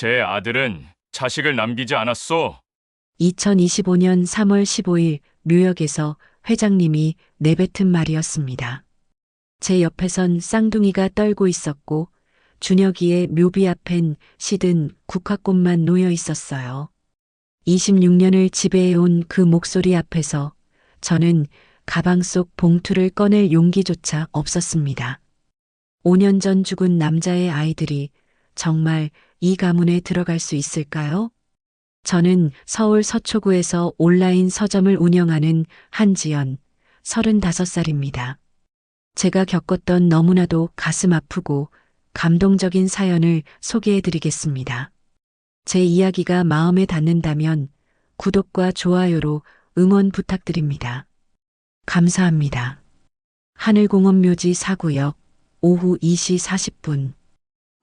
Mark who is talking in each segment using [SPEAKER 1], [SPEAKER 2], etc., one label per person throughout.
[SPEAKER 1] 제 아들은 자식을 남기지 않았소.
[SPEAKER 2] 2025년 3월 15일 뉴욕에서 회장님이 내뱉은 말이었습니다. 제 옆에선 쌍둥이가 떨고 있었고 준혁이의 묘비 앞엔 시든 국화꽃만 놓여 있었어요. 26년을 지배해온 그 목소리 앞에서 저는 가방 속 봉투를 꺼낼 용기조차 없었습니다. 5년 전 죽은 남자의 아이들이 정말 이 가문에 들어갈 수 있을까요? 저는 서울 서초구에서 온라인 서점을 운영하는 한지연, 35살입니다. 제가 겪었던 너무나도 가슴 아프고 감동적인 사연을 소개해 드리겠습니다. 제 이야기가 마음에 닿는다면 구독과 좋아요로 응원 부탁드립니다. 감사합니다. 하늘공원묘지 4구역 오후 2시 40분.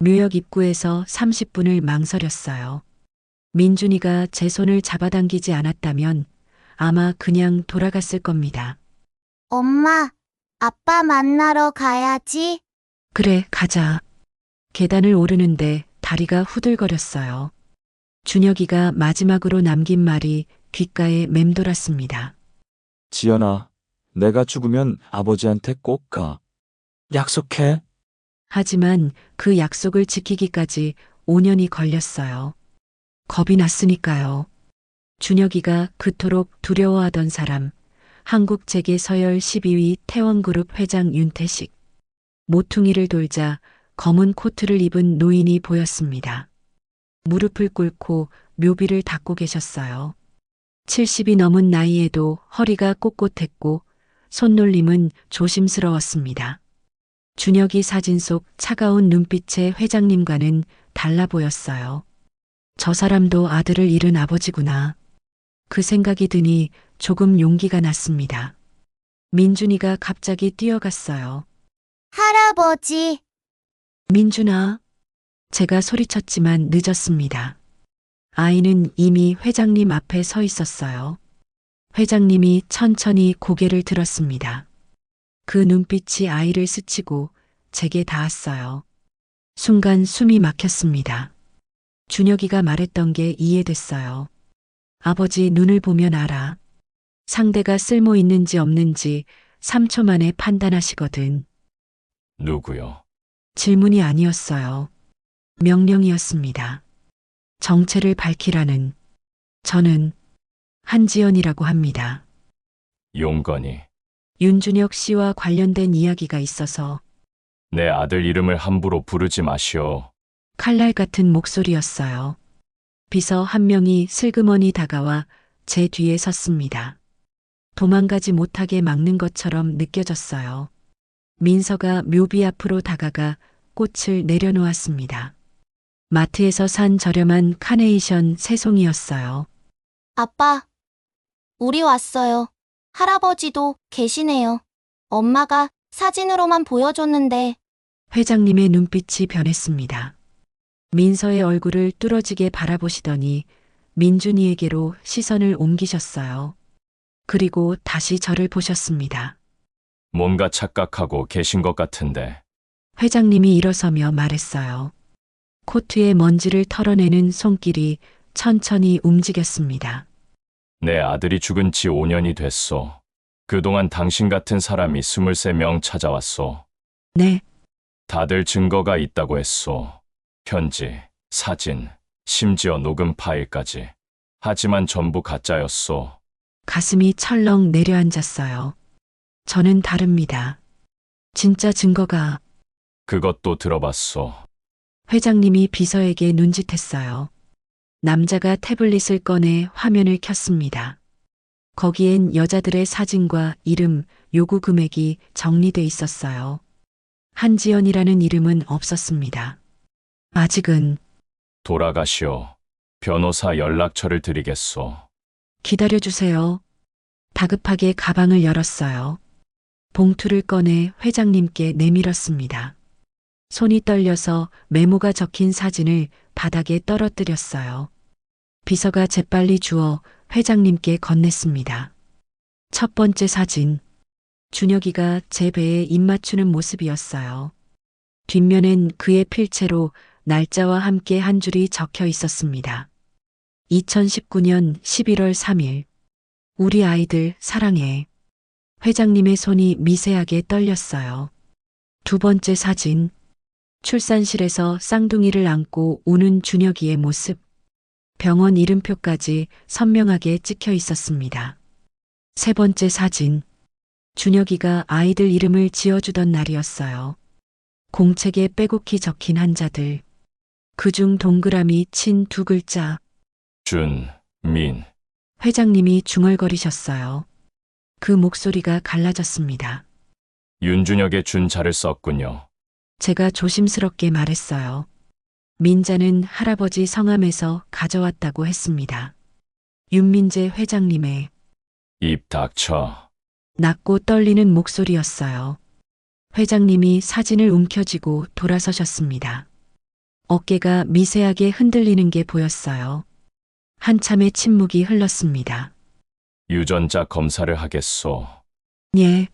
[SPEAKER 2] 묘역 입구에서 30분을 망설였어요. 민준이가 제 손을 잡아당기지 않았다면 아마 그냥 돌아갔을 겁니다.
[SPEAKER 3] 엄마, 아빠 만나러 가야지.
[SPEAKER 2] 그래, 가자. 계단을 오르는데 다리가 후들거렸어요. 준혁이가 마지막으로 남긴 말이 귓가에 맴돌았습니다.
[SPEAKER 4] 지연아, 내가 죽으면 아버지한테 꼭 가. 약속해.
[SPEAKER 2] 하지만 그 약속을 지키기까지 5년이 걸렸어요. 겁이 났으니까요. 준혁이가 그토록 두려워하던 사람, 한국재계 서열 12위 태원그룹 회장 윤태식. 모퉁이를 돌자 검은 코트를 입은 노인이 보였습니다. 무릎을 꿇고 묘비를 닦고 계셨어요. 70이 넘은 나이에도 허리가 꼿꼿했고 손놀림은 조심스러웠습니다. 준혁이 사진 속 차가운 눈빛의 회장님과는 달라 보였어요. 저 사람도 아들을 잃은 아버지구나. 그 생각이 드니 조금 용기가 났습니다. 민준이가 갑자기 뛰어갔어요.
[SPEAKER 3] 할아버지,
[SPEAKER 2] 민준아. 제가 소리쳤지만 늦었습니다. 아이는 이미 회장님 앞에 서 있었어요. 회장님이 천천히 고개를 들었습니다. 그 눈빛이 아이를 스치고 제게 닿았어요. 순간 숨이 막혔습니다. 준혁이가 말했던 게 이해됐어요. 아버지 눈을 보면 알아. 상대가 쓸모 있는지 없는지 3초 만에 판단하시거든.
[SPEAKER 1] 누구요?
[SPEAKER 2] 질문이 아니었어요. 명령이었습니다. 정체를 밝히라는. 저는 한지연이라고 합니다.
[SPEAKER 1] 용건이.
[SPEAKER 2] 윤준혁 씨와 관련된 이야기가 있어서
[SPEAKER 1] 내 아들 이름을 함부로 부르지 마시오.
[SPEAKER 2] 칼날 같은 목소리였어요. 비서 한 명이 슬그머니 다가와 제 뒤에 섰습니다. 도망가지 못하게 막는 것처럼 느껴졌어요. 민서가 묘비 앞으로 다가가 꽃을 내려놓았습니다. 마트에서 산 저렴한 카네이션 3송이였어요.
[SPEAKER 3] 아빠, 우리 왔어요. 할아버지도 계시네요. 엄마가 사진으로만 보여줬는데
[SPEAKER 2] 회장님의 눈빛이 변했습니다. 민서의 얼굴을 뚫어지게 바라보시더니 민준이에게로 시선을 옮기셨어요. 그리고 다시 저를 보셨습니다.
[SPEAKER 1] 뭔가 착각하고 계신 것 같은데.
[SPEAKER 2] 회장님이 일어서며 말했어요. 코트의 먼지를 털어내는 손길이 천천히 움직였습니다.
[SPEAKER 1] 내 아들이 죽은 지 5년이 됐소. 그동안 당신 같은 사람이 23명 찾아왔소.
[SPEAKER 2] 네,
[SPEAKER 1] 다들 증거가 있다고 했소. 편지, 사진, 심지어 녹음 파일까지. 하지만 전부 가짜였소.
[SPEAKER 2] 가슴이 철렁 내려앉았어요. 저는 다릅니다. 진짜 증거가.
[SPEAKER 1] 그것도 들어봤소.
[SPEAKER 2] 회장님이 비서에게 눈짓했어요. 남자가 태블릿을 꺼내 화면을 켰습니다. 거기엔 여자들의 사진과 이름, 요구 금액이 정리돼 있었어요. 한지연이라는 이름은 없었습니다. 아직은.
[SPEAKER 1] 돌아가시오. 변호사 연락처를 드리겠소.
[SPEAKER 2] 기다려주세요. 다급하게 가방을 열었어요. 봉투를 꺼내 회장님께 내밀었습니다. 손이 떨려서 메모가 적힌 사진을 바닥에 떨어뜨렸어요. 비서가 재빨리 주워 회장님께 건넸습니다. 첫 번째 사진. 준혁이가 제 배에 입 맞추는 모습이었어요. 뒷면엔 그의 필체로 날짜와 함께 한 줄이 적혀 있었습니다. 2019년 11월 3일. 우리 아이들 사랑해. 회장님의 손이 미세하게 떨렸어요. 두 번째 사진. 출산실에서 쌍둥이를 안고 우는 준혁이의 모습. 병원 이름표까지 선명하게 찍혀 있었습니다. 세 번째 사진. 준혁이가 아이들 이름을 지어주던 날이었어요. 공책에 빼곡히 적힌 한자들. 그중 동그라미 친 두 글자.
[SPEAKER 1] 준, 민.
[SPEAKER 2] 회장님이 중얼거리셨어요. 그 목소리가 갈라졌습니다.
[SPEAKER 1] 윤준혁의 준자를 썼군요.
[SPEAKER 2] 제가 조심스럽게 말했어요. 민자는 할아버지 성함에서 가져왔다고 했습니다. 윤민재 회장님의
[SPEAKER 1] 입 닥쳐.
[SPEAKER 2] 낮고 떨리는 목소리였어요. 회장님이 사진을 움켜쥐고 돌아서셨습니다. 어깨가 미세하게 흔들리는 게 보였어요. 한참의 침묵이 흘렀습니다.
[SPEAKER 1] 유전자 검사를 하겠소.
[SPEAKER 2] 예,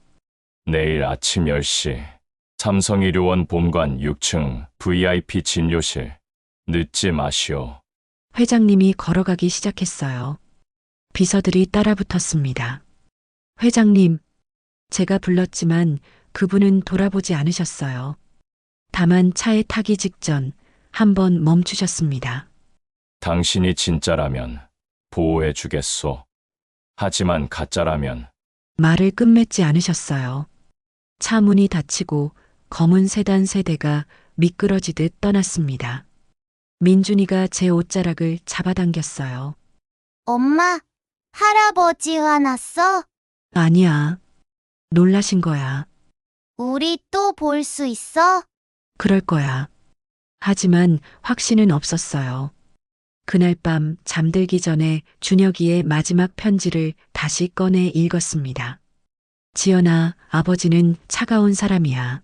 [SPEAKER 1] 내일 아침 10시. 삼성의료원 본관 6층 VIP 진료실. 늦지 마시오.
[SPEAKER 2] 회장님이 걸어가기 시작했어요. 비서들이 따라붙었습니다. 회장님, 제가 불렀지만 그분은 돌아보지 않으셨어요. 다만 차에 타기 직전 한번 멈추셨습니다.
[SPEAKER 1] 당신이 진짜라면 보호해 주겠소. 하지만 가짜라면
[SPEAKER 2] 말을 끝맺지 않으셨어요. 차 문이 닫히고 검은 세단 세대가 미끄러지듯 떠났습니다. 민준이가 제 옷자락을 잡아당겼어요.
[SPEAKER 3] 엄마, 할아버지 화났어?
[SPEAKER 2] 아니야. 놀라신 거야.
[SPEAKER 3] 우리 또 볼 수 있어?
[SPEAKER 2] 그럴 거야. 하지만 확신은 없었어요. 그날 밤 잠들기 전에 준혁이의 마지막 편지를 다시 꺼내 읽었습니다. 지연아, 아버지는 차가운 사람이야.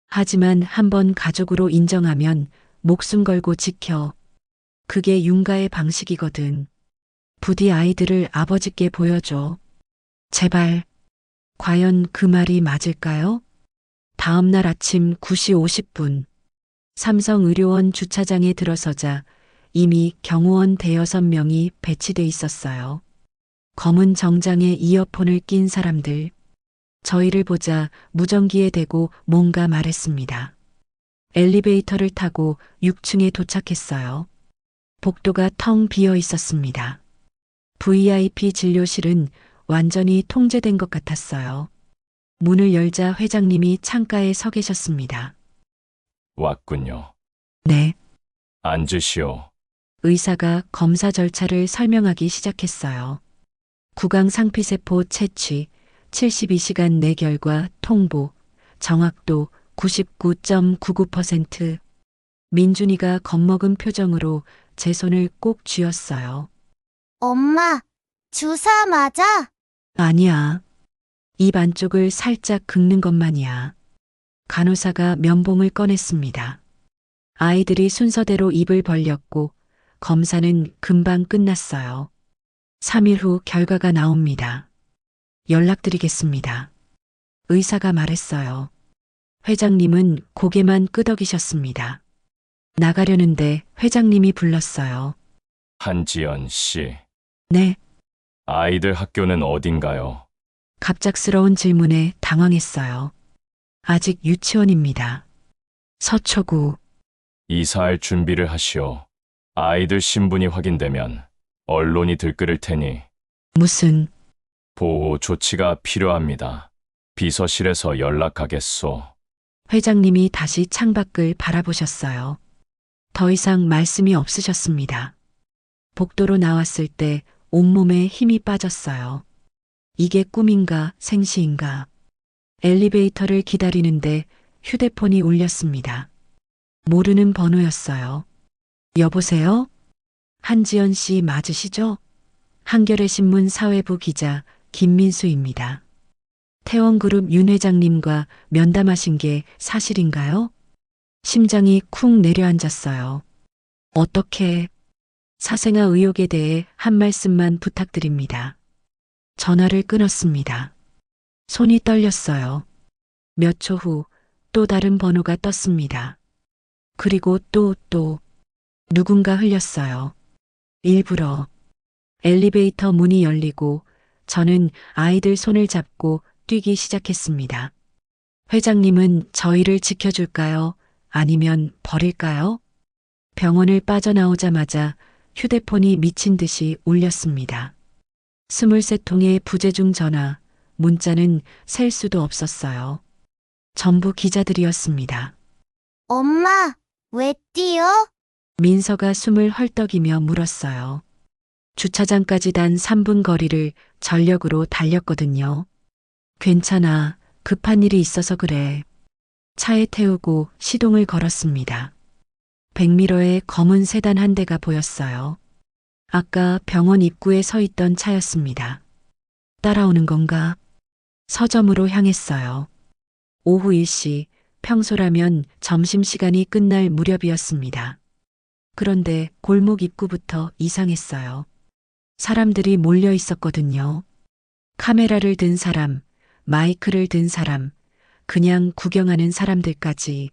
[SPEAKER 2] 하지만 한번 가족으로 인정하면 목숨 걸고 지켜. 그게 윤가의 방식이거든. 부디 아이들을 아버지께 보여줘. 제발. 과연 그 말이 맞을까요? 다음 날 아침 9시 50분. 삼성의료원 주차장에 들어서자 이미 경호원 대여섯 명이 배치돼 있었어요. 검은 정장에 이어폰을 낀 사람들. 저희를 보자 무전기에 대고 뭔가 말했습니다. 엘리베이터를 타고 6층에 도착했어요. 복도가 텅 비어 있었습니다. VIP 진료실은 완전히 통제된 것 같았어요. 문을 열자 회장님이 창가에 서 계셨습니다.
[SPEAKER 1] 왔군요.
[SPEAKER 2] 네.
[SPEAKER 1] 앉으시오.
[SPEAKER 2] 의사가 검사 절차를 설명하기 시작했어요. 구강 상피세포 채취, 72시간 내 결과 통보, 정확도 99.99%. 민준이가 겁먹은 표정으로 제 손을 꼭 쥐었어요.
[SPEAKER 3] 엄마, 주사 맞아?
[SPEAKER 2] 아니야. 입 안쪽을 살짝 긁는 것만이야. 간호사가 면봉을 꺼냈습니다. 아이들이 순서대로 입을 벌렸고 검사는 금방 끝났어요. 3일 후 결과가 나옵니다. 연락드리겠습니다. 의사가 말했어요. 회장님은 고개만 끄덕이셨습니다. 나가려는데 회장님이 불렀어요.
[SPEAKER 1] 한지연 씨.
[SPEAKER 2] 네.
[SPEAKER 1] 아이들 학교는 어딘가요?
[SPEAKER 2] 갑작스러운 질문에 당황했어요. 아직 유치원입니다. 서초구.
[SPEAKER 1] 이사할 준비를 하시오. 아이들 신분이 확인되면 언론이 들끓을 테니
[SPEAKER 2] 무슨,
[SPEAKER 1] 보호 조치가 필요합니다. 비서실에서 연락하겠소.
[SPEAKER 2] 회장님이 다시 창밖을 바라보셨어요. 더 이상 말씀이 없으셨습니다. 복도로 나왔을 때 온몸에 힘이 빠졌어요. 이게 꿈인가 생시인가. 엘리베이터를 기다리는데 휴대폰이 울렸습니다. 모르는 번호였어요. 여보세요? 한지연 씨 맞으시죠? 한겨레 신문 사회부 기자 김민수입니다. 태원그룹 윤 회장님과 면담하신 게 사실인가요? 심장이 쿵 내려앉았어요. 어떻게? 사생아 의혹에 대해 한 말씀만 부탁드립니다. 전화를 끊었습니다. 손이 떨렸어요. 몇 초 후 또 다른 번호가 떴습니다. 그리고 또 누군가 흘렸어요. 일부러. 엘리베이터 문이 열리고 저는 아이들 손을 잡고 뛰기 시작했습니다. 회장님은 저희를 지켜줄까요? 아니면 버릴까요? 병원을 빠져나오자마자 휴대폰이 미친 듯이 울렸습니다. 23통의 부재중 전화, 문자는 셀 수도 없었어요. 전부 기자들이었습니다.
[SPEAKER 3] 엄마, 왜 뛰어?
[SPEAKER 2] 민서가 숨을 헐떡이며 물었어요. 주차장까지 단 3분 거리를 전력으로 달렸거든요. 괜찮아. 급한 일이 있어서 그래. 차에 태우고 시동을 걸었습니다. 백미러에 검은 세단 한 대가 보였어요. 아까 병원 입구에 서 있던 차였습니다. 따라오는 건가? 서점으로 향했어요. 오후 1시, 평소라면 점심시간이 끝날 무렵이었습니다. 그런데 골목 입구부터 이상했어요. 사람들이 몰려 있었거든요. 카메라를 든 사람, 마이크를 든 사람, 그냥 구경하는 사람들까지.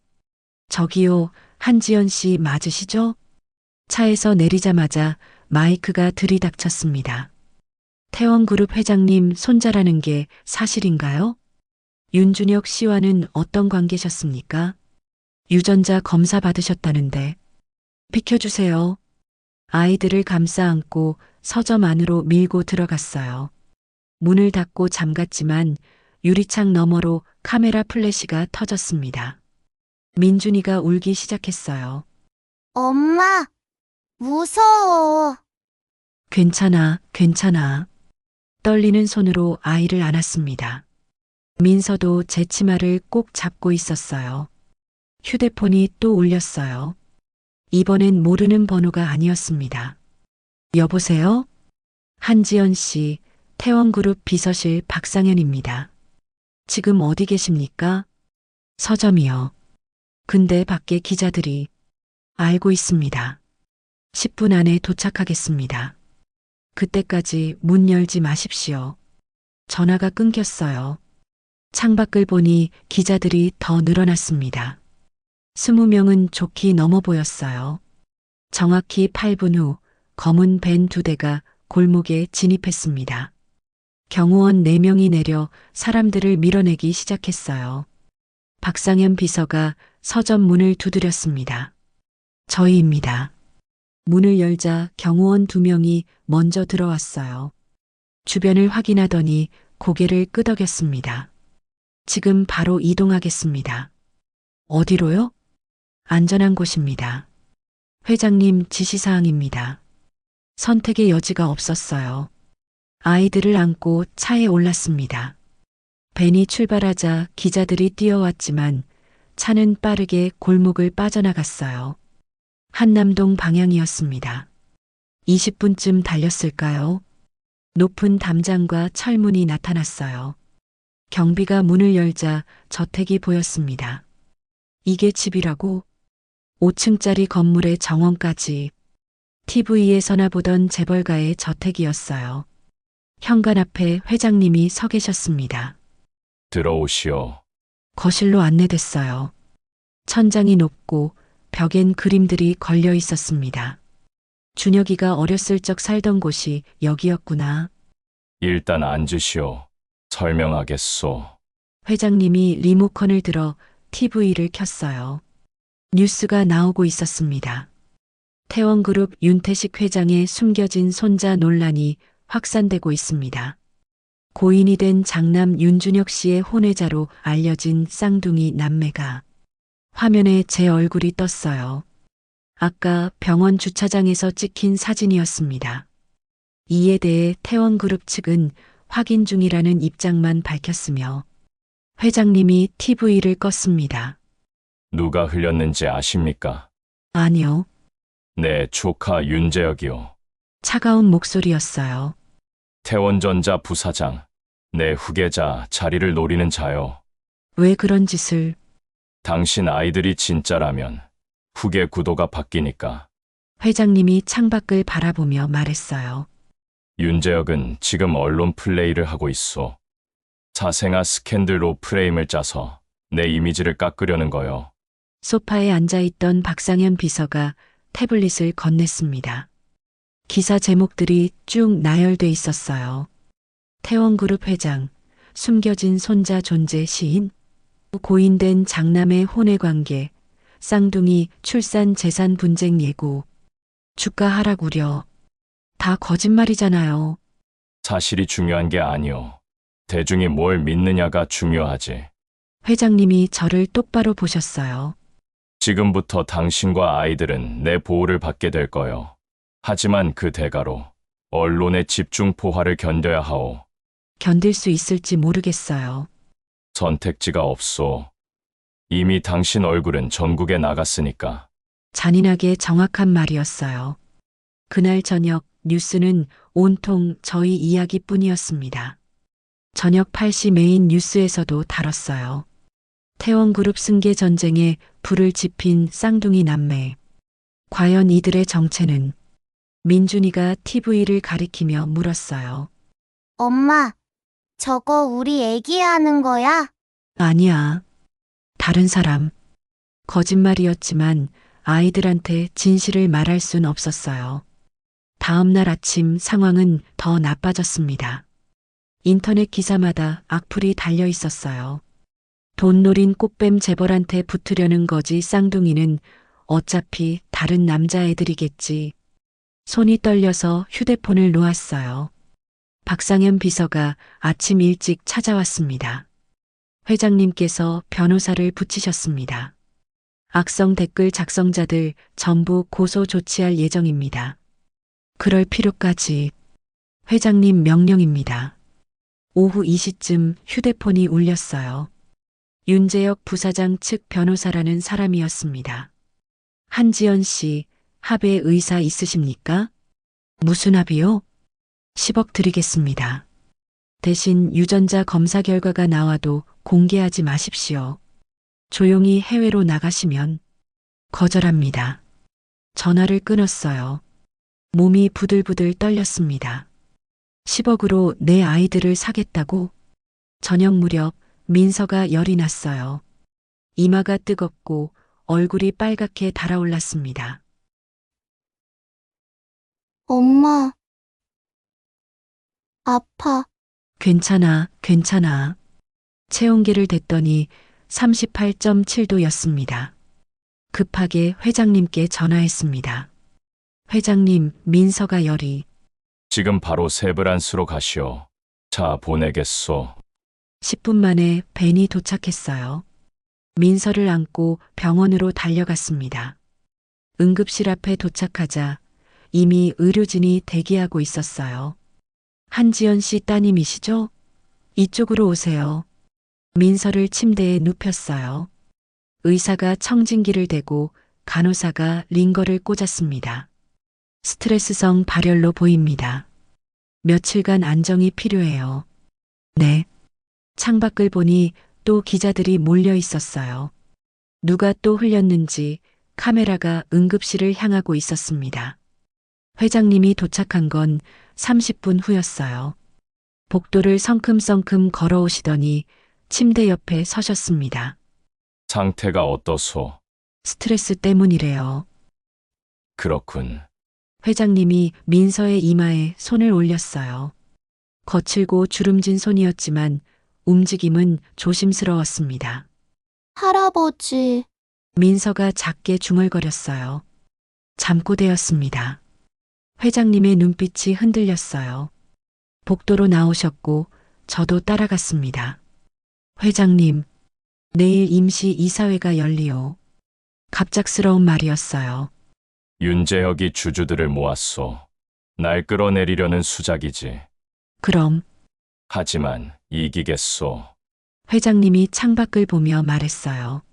[SPEAKER 2] 저기요, 한지연 씨 맞으시죠? 차에서 내리자마자 마이크가 들이닥쳤습니다. 태원그룹 회장님 손자라는 게 사실인가요? 윤준혁 씨와는 어떤 관계셨습니까? 유전자 검사 받으셨다는데. 비켜주세요. 아이들을 감싸 안고 서점 안으로 밀고 들어갔어요. 문을 닫고 잠갔지만 유리창 너머로 카메라 플래시가 터졌습니다. 민준이가 울기 시작했어요.
[SPEAKER 3] 엄마, 무서워.
[SPEAKER 2] 괜찮아, 괜찮아. 떨리는 손으로 아이를 안았습니다. 민서도 제 치마를 꼭 잡고 있었어요. 휴대폰이 또 울렸어요. 이번엔 모르는 번호가 아니었습니다. 여보세요? 한지연 씨, 태원그룹 비서실 박상현입니다. 지금 어디 계십니까? 서점이요. 근데 밖에 기자들이. 알고 있습니다. 10분 안에 도착하겠습니다. 그때까지 문 열지 마십시오. 전화가 끊겼어요. 창밖을 보니 기자들이 더 늘어났습니다. 20명은 좋게 넘어 보였어요. 정확히 8분 후 검은 밴 2대가 골목에 진입했습니다. 경호원 4명이 내려 사람들을 밀어내기 시작했어요. 박상현 비서가 서점 문을 두드렸습니다. 저희입니다. 문을 열자 경호원 2명이 먼저 들어왔어요. 주변을 확인하더니 고개를 끄덕였습니다. 지금 바로 이동하겠습니다. 어디로요? 안전한 곳입니다. 회장님 지시사항입니다. 선택의 여지가 없었어요. 아이들을 안고 차에 올랐습니다. 밴이 출발하자 기자들이 뛰어왔지만 차는 빠르게 골목을 빠져나갔어요. 한남동 방향이었습니다. 20분쯤 달렸을까요? 높은 담장과 철문이 나타났어요. 경비가 문을 열자 저택이 보였습니다. 이게 집이라고? 5층짜리 건물의 정원까지. TV에서나 보던 재벌가의 저택이었어요. 현관 앞에 회장님이 서 계셨습니다.
[SPEAKER 1] 들어오시오.
[SPEAKER 2] 거실로 안내됐어요. 천장이 높고 벽엔 그림들이 걸려 있었습니다. 준혁이가 어렸을 적 살던 곳이 여기였구나.
[SPEAKER 1] 일단 앉으시오. 설명하겠소.
[SPEAKER 2] 회장님이 리모컨을 들어 TV를 켰어요. 뉴스가 나오고 있었습니다. 태원그룹 윤태식 회장의 숨겨진 손자 논란이 확산되고 있습니다. 고인이 된 장남 윤준혁 씨의 혼외자로 알려진 쌍둥이 남매가. 화면에 제 얼굴이 떴어요. 아까 병원 주차장에서 찍힌 사진이었습니다. 이에 대해 태원그룹 측은 확인 중이라는 입장만 밝혔으며 회장님이 TV를 껐습니다.
[SPEAKER 1] 누가 흘렸는지 아십니까?
[SPEAKER 2] 아니요.
[SPEAKER 1] 내 조카 윤재혁이요.
[SPEAKER 2] 차가운 목소리였어요.
[SPEAKER 1] 태원전자 부사장. 내 후계자 자리를 노리는 자요.
[SPEAKER 2] 왜 그런 짓을?
[SPEAKER 1] 당신 아이들이 진짜라면 후계 구도가 바뀌니까.
[SPEAKER 2] 회장님이 창밖을 바라보며 말했어요.
[SPEAKER 1] 윤재혁은 지금 언론 플레이를 하고 있어. 사생아 스캔들로 프레임을 짜서 내 이미지를 깎으려는 거요.
[SPEAKER 2] 소파에 앉아있던 박상현 비서가 태블릿을 건넸습니다. 기사 제목들이 쭉 나열돼 있었어요. 태원그룹 회장, 숨겨진 손자 존재 시인, 고인된 장남의 혼외 관계, 쌍둥이 출산 재산 분쟁 예고, 주가 하락 우려. 다 거짓말이잖아요.
[SPEAKER 1] 사실이 중요한 게 아니오. 대중이 뭘 믿느냐가 중요하지.
[SPEAKER 2] 회장님이 저를 똑바로 보셨어요.
[SPEAKER 1] 지금부터 당신과 아이들은 내 보호를 받게 될 거요. 하지만 그 대가로 언론의 집중 포화를 견뎌야 하오.
[SPEAKER 2] 견딜 수 있을지 모르겠어요.
[SPEAKER 1] 선택지가 없소. 이미 당신 얼굴은 전국에 나갔으니까.
[SPEAKER 2] 잔인하게 정확한 말이었어요. 그날 저녁 뉴스는 온통 저희 이야기뿐이었습니다. 저녁 8시 메인 뉴스에서도 다뤘어요. 태원그룹 승계 전쟁에 불을 지핀 쌍둥이 남매. 과연 이들의 정체는? 민준이가 TV를 가리키며 물었어요.
[SPEAKER 3] 엄마, 저거 우리 애기 하는 거야?
[SPEAKER 2] 아니야. 다른 사람. 거짓말이었지만 아이들한테 진실을 말할 순 없었어요. 다음 날 아침 상황은 더 나빠졌습니다. 인터넷 기사마다 악플이 달려 있었어요. 돈 노린 꽃뱀 재벌한테 붙으려는 거지 쌍둥이는 어차피 다른 남자애들이겠지. 손이 떨려서 휴대폰을 놓았어요. 박상현 비서가 아침 일찍 찾아왔습니다. 회장님께서 변호사를 붙이셨습니다. 악성 댓글 작성자들 전부 고소 조치할 예정입니다. 그럴 필요까지. 회장님 명령입니다. 오후 2시쯤 휴대폰이 울렸어요. 윤재혁 부사장 측 변호사라는 사람이었습니다. 한지연 씨, 합의 의사 있으십니까? 무슨 합의요? 10억 드리겠습니다. 대신 유전자 검사 결과가 나와도 공개하지 마십시오. 조용히 해외로 나가시면 거절합니다. 전화를 끊었어요. 몸이 부들부들 떨렸습니다. 10억으로 내 아이들을 사겠다고? 저녁 무렵 민서가 열이 났어요. 이마가 뜨겁고 얼굴이 빨갛게 달아올랐습니다.
[SPEAKER 3] 엄마, 아파.
[SPEAKER 2] 괜찮아, 괜찮아. 체온계를 댔더니 38.7도였습니다. 급하게 회장님께 전화했습니다. 회장님, 민서가 열이.
[SPEAKER 1] 지금 바로 세브란스로 가시오. 차 보내겠소.
[SPEAKER 2] 10분 만에 벤이 도착했어요. 민서를 안고 병원으로 달려갔습니다. 응급실 앞에 도착하자 이미 의료진이 대기하고 있었어요. 한지연 씨 따님이시죠? 이쪽으로 오세요. 민서를 침대에 눕혔어요. 의사가 청진기를 대고 간호사가 링거를 꽂았습니다. 스트레스성 발열로 보입니다. 며칠간 안정이 필요해요. 네. 창밖을 보니 또 기자들이 몰려 있었어요. 누가 또 흘렸는지 카메라가 응급실을 향하고 있었습니다. 회장님이 도착한 건 30분 후였어요. 복도를 성큼성큼 걸어오시더니 침대 옆에 서셨습니다.
[SPEAKER 1] 상태가 어떠소?
[SPEAKER 2] 스트레스 때문이래요.
[SPEAKER 1] 그렇군.
[SPEAKER 2] 회장님이 민서의 이마에 손을 올렸어요. 거칠고 주름진 손이었지만 움직임은 조심스러웠습니다.
[SPEAKER 3] 할아버지,
[SPEAKER 2] 민서가 작게 중얼거렸어요. 잠꼬대였습니다. 회장님의 눈빛이 흔들렸어요. 복도로 나오셨고 저도 따라갔습니다. 회장님, 내일 임시 이사회가 열리오. 갑작스러운 말이었어요.
[SPEAKER 1] 윤재혁이 주주들을 모았소. 날 끌어내리려는 수작이지.
[SPEAKER 2] 그럼
[SPEAKER 1] 하지만 이기겠소.
[SPEAKER 2] 회장님이 창밖을 보며 말했어요.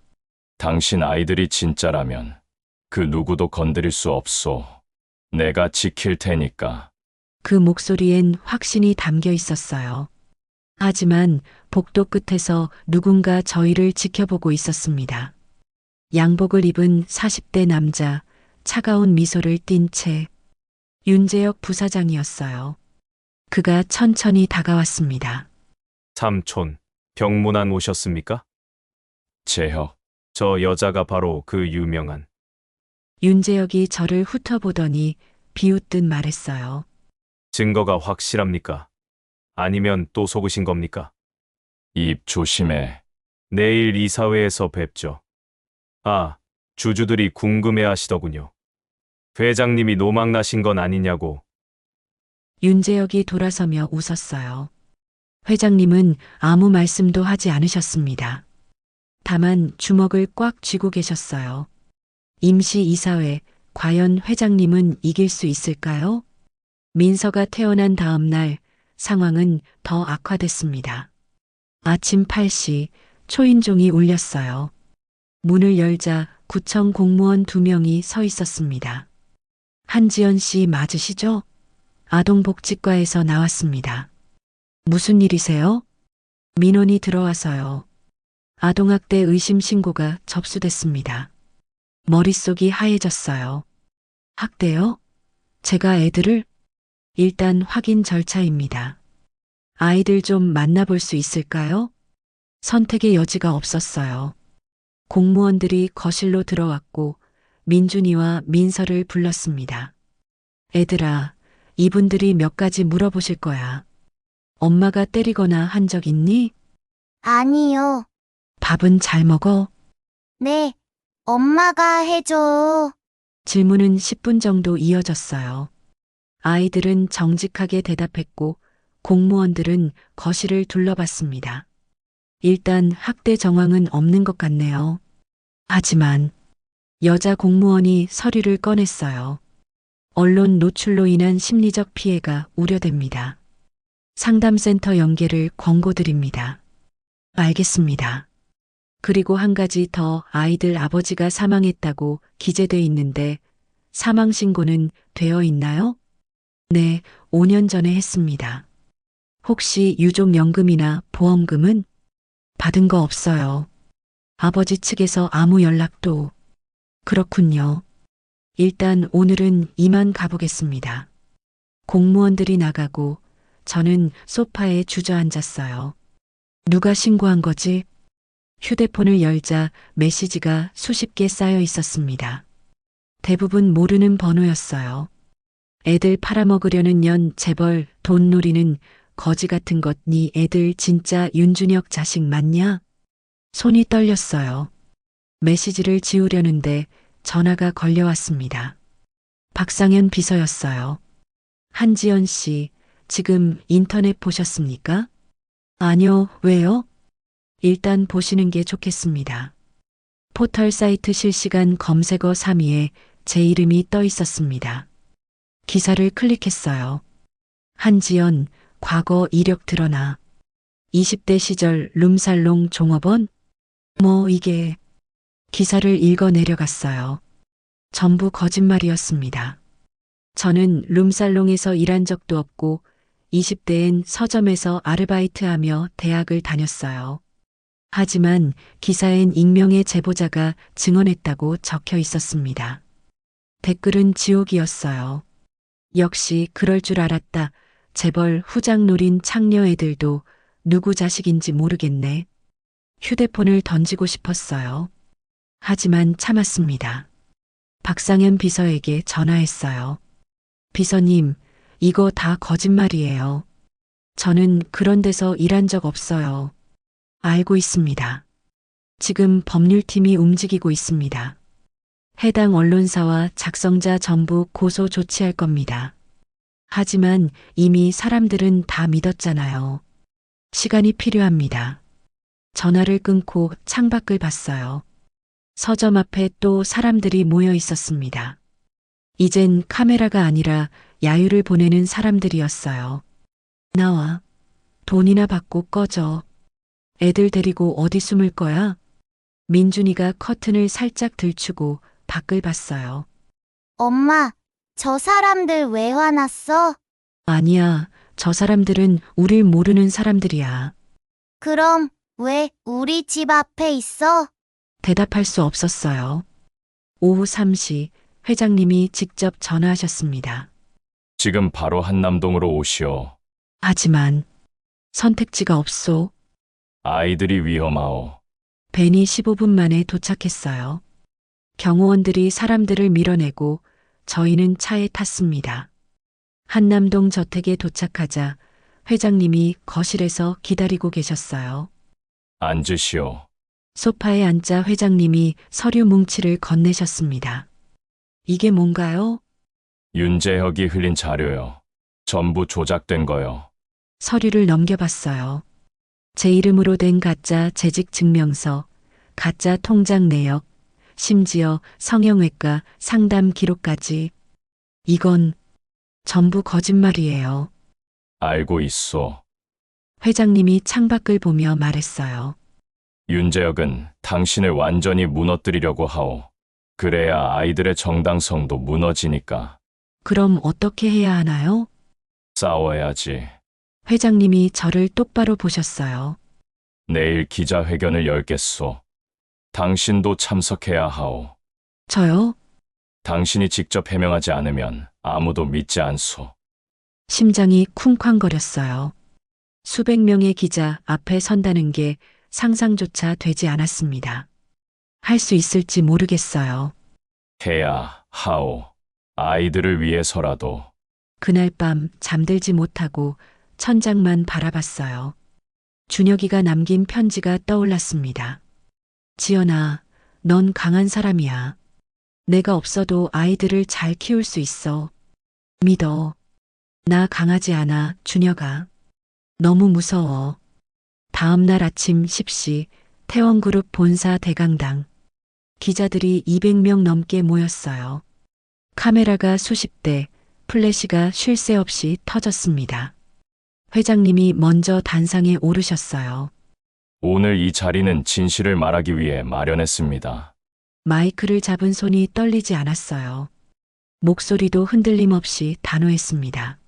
[SPEAKER 1] 당신 아이들이 진짜라면 그 누구도 건드릴 수 없소. 내가 지킬 테니까.
[SPEAKER 2] 그 목소리엔 확신이 담겨 있었어요. 하지만 복도 끝에서 누군가 저희를 지켜보고 있었습니다. 양복을 입은 40대 남자, 차가운 미소를 띤 채 윤재혁 부사장이었어요. 그가 천천히 다가왔습니다.
[SPEAKER 5] 삼촌, 병문안 오셨습니까?
[SPEAKER 1] 재혁,
[SPEAKER 5] 저 여자가 바로 그 유명한.
[SPEAKER 2] 윤재혁이 저를 훑어보더니 비웃듯 말했어요.
[SPEAKER 5] 증거가 확실합니까? 아니면 또 속으신 겁니까?
[SPEAKER 1] 입 조심해.
[SPEAKER 5] 내일 이사회에서 뵙죠. 아, 주주들이 궁금해 하시더군요. 회장님이 노망나신 건 아니냐고.
[SPEAKER 2] 윤재혁이 돌아서며 웃었어요. 회장님은 아무 말씀도 하지 않으셨습니다. 다만 주먹을 꽉 쥐고 계셨어요. 임시 이사회, 과연 회장님은 이길 수 있을까요? 민서가 태어난 다음 날 상황은 더 악화됐습니다. 아침 8시 초인종이 울렸어요. 문을 열자 구청 공무원 2명이 서 있었습니다. 한지연 씨 맞으시죠? 아동복지과에서 나왔습니다. 무슨 일이세요? 민원이 들어와서요. 아동학대 의심 신고가 접수됐습니다. 머릿속이 하얘졌어요. 학대요? 제가 애들을? 일단 확인 절차입니다. 아이들 좀 만나볼 수 있을까요? 선택의 여지가 없었어요. 공무원들이 거실로 들어왔고 민준이와 민서를 불렀습니다. 애들아, 이분들이 몇 가지 물어보실 거야. 엄마가 때리거나 한 적 있니?
[SPEAKER 3] 아니요.
[SPEAKER 2] 밥은 잘 먹어?
[SPEAKER 3] 네. 엄마가 해줘.
[SPEAKER 2] 질문은 10분 정도 이어졌어요. 아이들은 정직하게 대답했고 공무원들은 거실을 둘러봤습니다. 일단 학대 정황은 없는 것 같네요. 하지만 여자 공무원이 서류를 꺼냈어요. 언론 노출로 인한 심리적 피해가 우려됩니다. 상담센터 연계를 권고드립니다. 알겠습니다. 그리고 한 가지 더, 아이들 아버지가 사망했다고 기재돼 있는데 사망 신고는 되어 있나요? 네, 5년 전에 했습니다. 혹시 유족연금이나 보험금은? 받은 거 없어요. 아버지 측에서 아무 연락도. 그렇군요. 일단 오늘은 이만 가보겠습니다. 공무원들이 나가고 저는 소파에 주저앉았어요. 누가 신고한 거지? 휴대폰을 열자 메시지가 수십 개 쌓여 있었습니다. 대부분 모르는 번호였어요. 애들 팔아먹으려는 년 재벌 돈 노리는 거지 같은 것, 네 애들 진짜 윤준혁 자식 맞냐? 손이 떨렸어요. 메시지를 지우려는데 전화가 걸려왔습니다. 박상현 비서였어요. 한지연 씨, 지금 인터넷 보셨습니까? 아니요, 왜요? 일단 보시는 게 좋겠습니다. 포털 사이트 실시간 검색어 3위에 제 이름이 떠 있었습니다. 기사를 클릭했어요. 한지연, 과거 이력 드러나. 20대 시절 룸살롱 종업원? 뭐 이게. 기사를 읽어 내려갔어요. 전부 거짓말이었습니다. 저는 룸살롱에서 일한 적도 없고 20대엔 서점에서 아르바이트하며 대학을 다녔어요. 하지만 기사엔 익명의 제보자가 증언했다고 적혀 있었습니다. 댓글은 지옥이었어요. 역시 그럴 줄 알았다. 재벌 후장 노린 창녀 애들도 누구 자식인지 모르겠네. 휴대폰을 던지고 싶었어요. 하지만 참았습니다. 박상현 비서에게 전화했어요. 비서님, 이거 다 거짓말이에요. 저는 그런 데서 일한 적 없어요. 알고 있습니다. 지금 법률팀이 움직이고 있습니다. 해당 언론사와 작성자 전부 고소 조치할 겁니다. 하지만 이미 사람들은 다 믿었잖아요. 시간이 필요합니다. 전화를 끊고 창밖을 봤어요. 서점 앞에 또 사람들이 모여 있었습니다. 이젠 카메라가 아니라 야유를 보내는 사람들이었어요. 나와. 돈이나 받고 꺼져. 애들 데리고 어디 숨을 거야? 민준이가 커튼을 살짝 들추고 밖을 봤어요.
[SPEAKER 3] 엄마, 저 사람들 왜 화났어?
[SPEAKER 2] 아니야, 저 사람들은 우릴 모르는 사람들이야.
[SPEAKER 3] 그럼 왜 우리 집 앞에 있어?
[SPEAKER 2] 대답할 수 없었어요. 오후 3시 회장님이 직접 전화하셨습니다.
[SPEAKER 1] 지금 바로 한남동으로 오시오.
[SPEAKER 2] 하지만 선택지가 없소.
[SPEAKER 1] 아이들이 위험하오.
[SPEAKER 2] 벤이 15분 만에 도착했어요. 경호원들이 사람들을 밀어내고 저희는 차에 탔습니다. 한남동 저택에 도착하자 회장님이 거실에서 기다리고 계셨어요.
[SPEAKER 1] 앉으시오.
[SPEAKER 2] 소파에 앉자 회장님이 서류 뭉치를 건네셨습니다. 이게 뭔가요?
[SPEAKER 1] 윤재혁이 흘린 자료요. 전부 조작된 거요.
[SPEAKER 2] 서류를 넘겨봤어요. 제 이름으로 된 가짜 재직 증명서, 가짜 통장 내역, 심지어 성형외과 상담 기록까지. 이건 전부 거짓말이에요.
[SPEAKER 1] 알고 있소.
[SPEAKER 2] 회장님이 창밖을 보며 말했어요.
[SPEAKER 1] 윤재혁은 당신을 완전히 무너뜨리려고 하오. 그래야 아이들의 정당성도 무너지니까.
[SPEAKER 2] 그럼 어떻게 해야 하나요?
[SPEAKER 1] 싸워야지.
[SPEAKER 2] 회장님이 저를 똑바로 보셨어요.
[SPEAKER 1] 내일 기자회견을 열겠소. 당신도 참석해야 하오.
[SPEAKER 2] 저요?
[SPEAKER 1] 당신이 직접 해명하지 않으면 아무도 믿지 않소.
[SPEAKER 2] 심장이 쿵쾅거렸어요. 수백 명의 기자 앞에 선다는 게 상상조차 되지 않았습니다. 할 수 있을지 모르겠어요.
[SPEAKER 1] 해야 하오. 아이들을 위해서라도.
[SPEAKER 2] 그날 밤 잠들지 못하고 천장만 바라봤어요. 준혁이가 남긴 편지가 떠올랐습니다. 지연아, 넌 강한 사람이야. 내가 없어도 아이들을 잘 키울 수 있어. 믿어. 나 강하지 않아, 준혁아. 너무 무서워. 다음 날 아침 10시 태원그룹 본사 대강당. 기자들이 200명 넘게 모였어요. 카메라가 수십 대, 플래시가 쉴 새 없이 터졌습니다. 회장님이 먼저 단상에 오르셨어요.
[SPEAKER 1] 오늘 이 자리는 진실을 말하기 위해 마련했습니다.
[SPEAKER 2] 마이크를 잡은 손이 떨리지 않았어요. 목소리도 흔들림 없이 단호했습니다.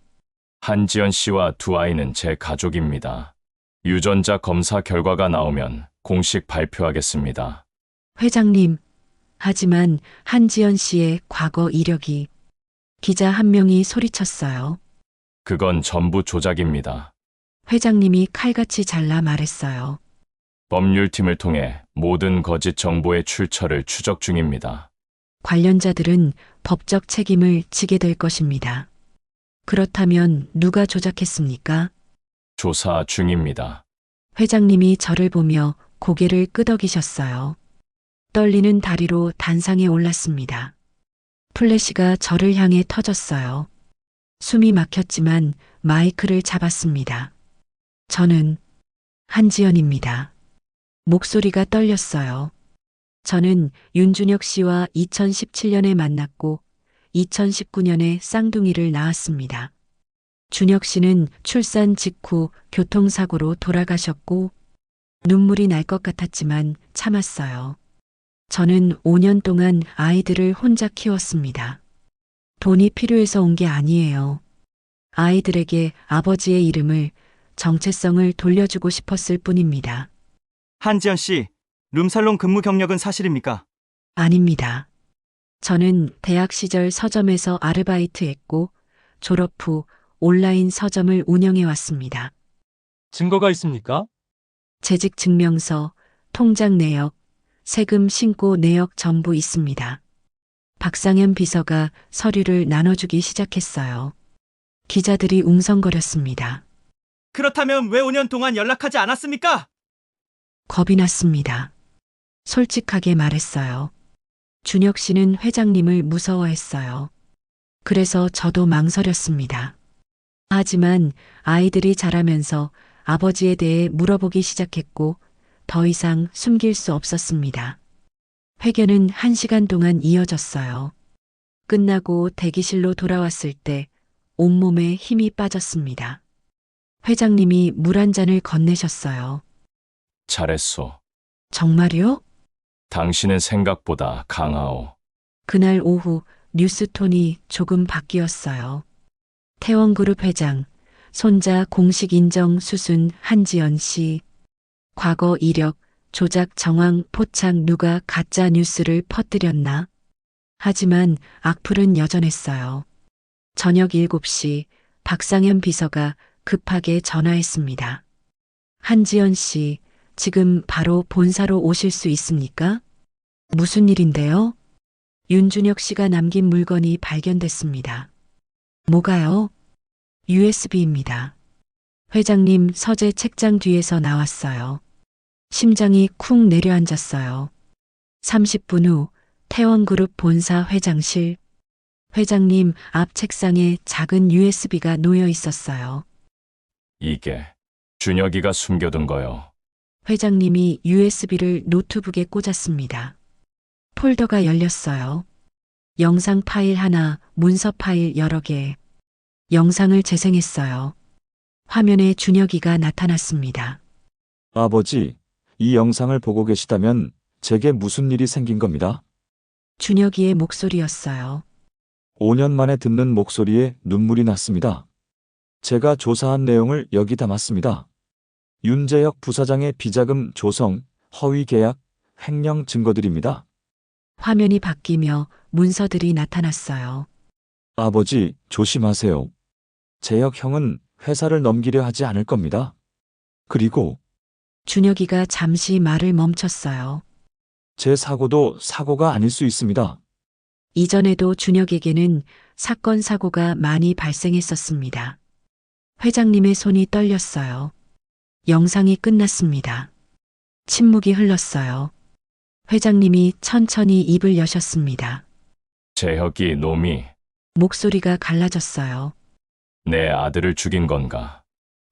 [SPEAKER 1] 한지연 씨와 두 아이는 제 가족입니다. 유전자 검사 결과가 나오면 공식 발표하겠습니다.
[SPEAKER 2] 회장님, 하지만 한지연 씨의 과거 이력이. 기자 한 명이 소리쳤어요.
[SPEAKER 1] 그건 전부 조작입니다.
[SPEAKER 2] 회장님이 칼같이 잘라 말했어요.
[SPEAKER 1] 법률팀을 통해 모든 거짓 정보의 출처를 추적 중입니다.
[SPEAKER 2] 관련자들은 법적 책임을 지게 될 것입니다. 그렇다면 누가 조작했습니까?
[SPEAKER 1] 조사 중입니다.
[SPEAKER 2] 회장님이 저를 보며 고개를 끄덕이셨어요. 떨리는 다리로 단상에 올랐습니다. 플래시가 저를 향해 터졌어요. 숨이 막혔지만 마이크를 잡았습니다. 저는 한지연입니다. 목소리가 떨렸어요. 저는 윤준혁 씨와 2017년에 만났고 2019년에 쌍둥이를 낳았습니다. 준혁 씨는 출산 직후 교통사고로 돌아가셨고 눈물이 날 것 같았지만 참았어요. 저는 5년 동안 아이들을 혼자 키웠습니다. 돈이 필요해서 온 게 아니에요. 아이들에게 아버지의 이름을, 정체성을 돌려주고 싶었을 뿐입니다.
[SPEAKER 6] 한지연 씨, 룸살롱 근무 경력은 사실입니까?
[SPEAKER 2] 아닙니다. 저는 대학 시절 서점에서 아르바이트했고 졸업 후 온라인 서점을 운영해 왔습니다.
[SPEAKER 7] 증거가 있습니까?
[SPEAKER 2] 재직 증명서, 통장 내역, 세금 신고 내역 전부 있습니다. 박상현 비서가 서류를 나눠주기 시작했어요. 기자들이 웅성거렸습니다.
[SPEAKER 6] 그렇다면 왜 5년 동안 연락하지 않았습니까?
[SPEAKER 2] 겁이 났습니다. 솔직하게 말했어요. 준혁 씨는 회장님을 무서워했어요. 그래서 저도 망설였습니다. 하지만 아이들이 자라면서 아버지에 대해 물어보기 시작했고 더 이상 숨길 수 없었습니다. 회견은 1시간 동안 이어졌어요. 끝나고 대기실로 돌아왔을 때 온몸에 힘이 빠졌습니다. 회장님이 물 한 잔을 건네셨어요.
[SPEAKER 1] 잘했소.
[SPEAKER 2] 정말요?
[SPEAKER 1] 당신은 생각보다 강하오.
[SPEAKER 2] 그날 오후 뉴스톤이 조금 바뀌었어요. 태원그룹 회장, 손자 공식 인정 수순 한지연 씨. 과거 이력, 조작 정황 포착 누가 가짜 뉴스를 퍼뜨렸나? 하지만 악플은 여전했어요. 저녁 7시 박상현 비서가 급하게 전화했습니다. 한지연 씨, 지금 바로 본사로 오실 수 있습니까? 무슨 일인데요? 윤준혁 씨가 남긴 물건이 발견됐습니다. 뭐가요? USB입니다. 회장님 서재 책장 뒤에서 나왔어요. 심장이 쿵 내려앉았어요. 30분 후 태원그룹 본사 회장실. 회장님 앞 책상에 작은 USB가 놓여 있었어요.
[SPEAKER 1] 이게 준혁이가 숨겨둔 거요.
[SPEAKER 2] 회장님이 USB를 노트북에 꽂았습니다. 폴더가 열렸어요. 영상 파일 하나, 문서 파일 여러 개. 영상을 재생했어요. 화면에 준혁이가 나타났습니다.
[SPEAKER 4] 아버지, 이 영상을 보고 계시다면 제게 무슨 일이 생긴 겁니다.
[SPEAKER 2] 준혁이의 목소리였어요.
[SPEAKER 4] 5년 만에 듣는 목소리에 눈물이 났습니다. 제가 조사한 내용을 여기 담았습니다. 윤재혁 부사장의 비자금 조성, 허위 계약, 횡령 증거들입니다.
[SPEAKER 2] 화면이 바뀌며 문서들이 나타났어요.
[SPEAKER 4] 아버지, 조심하세요. 재혁 형은 회사를 넘기려 하지 않을 겁니다. 그리고
[SPEAKER 2] 준혁이가 잠시 말을 멈췄어요.
[SPEAKER 4] 제 사고도 사고가 아닐 수 있습니다.
[SPEAKER 2] 이전에도 준혁에게는 사건 사고가 많이 발생했었습니다. 회장님의 손이 떨렸어요. 영상이 끝났습니다. 침묵이 흘렀어요. 회장님이 천천히 입을 여셨습니다.
[SPEAKER 1] 재혁이 놈이
[SPEAKER 2] 목소리가 갈라졌어요.
[SPEAKER 1] 내 아들을 죽인 건가?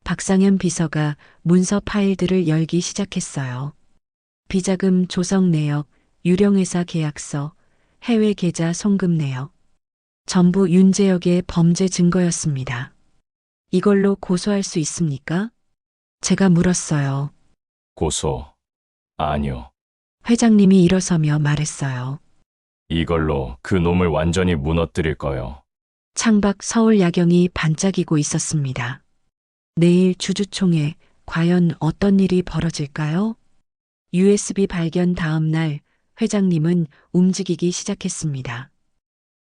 [SPEAKER 2] 박상현 비서가 문서 파일들을 열기 시작했어요. 비자금 조성 내역, 유령회사 계약서, 해외 계좌 송금 내역. 전부 윤재혁의 범죄 증거였습니다. 이걸로 고소할 수 있습니까? 제가 물었어요.
[SPEAKER 1] 고소. 아니요.
[SPEAKER 2] 회장님이 일어서며 말했어요.
[SPEAKER 1] 이걸로 그 놈을 완전히 무너뜨릴 거요.
[SPEAKER 2] 창밖 서울 야경이 반짝이고 있었습니다. 내일 주주총회 과연 어떤 일이 벌어질까요? USB 발견 다음 날 회장님은 움직이기 시작했습니다.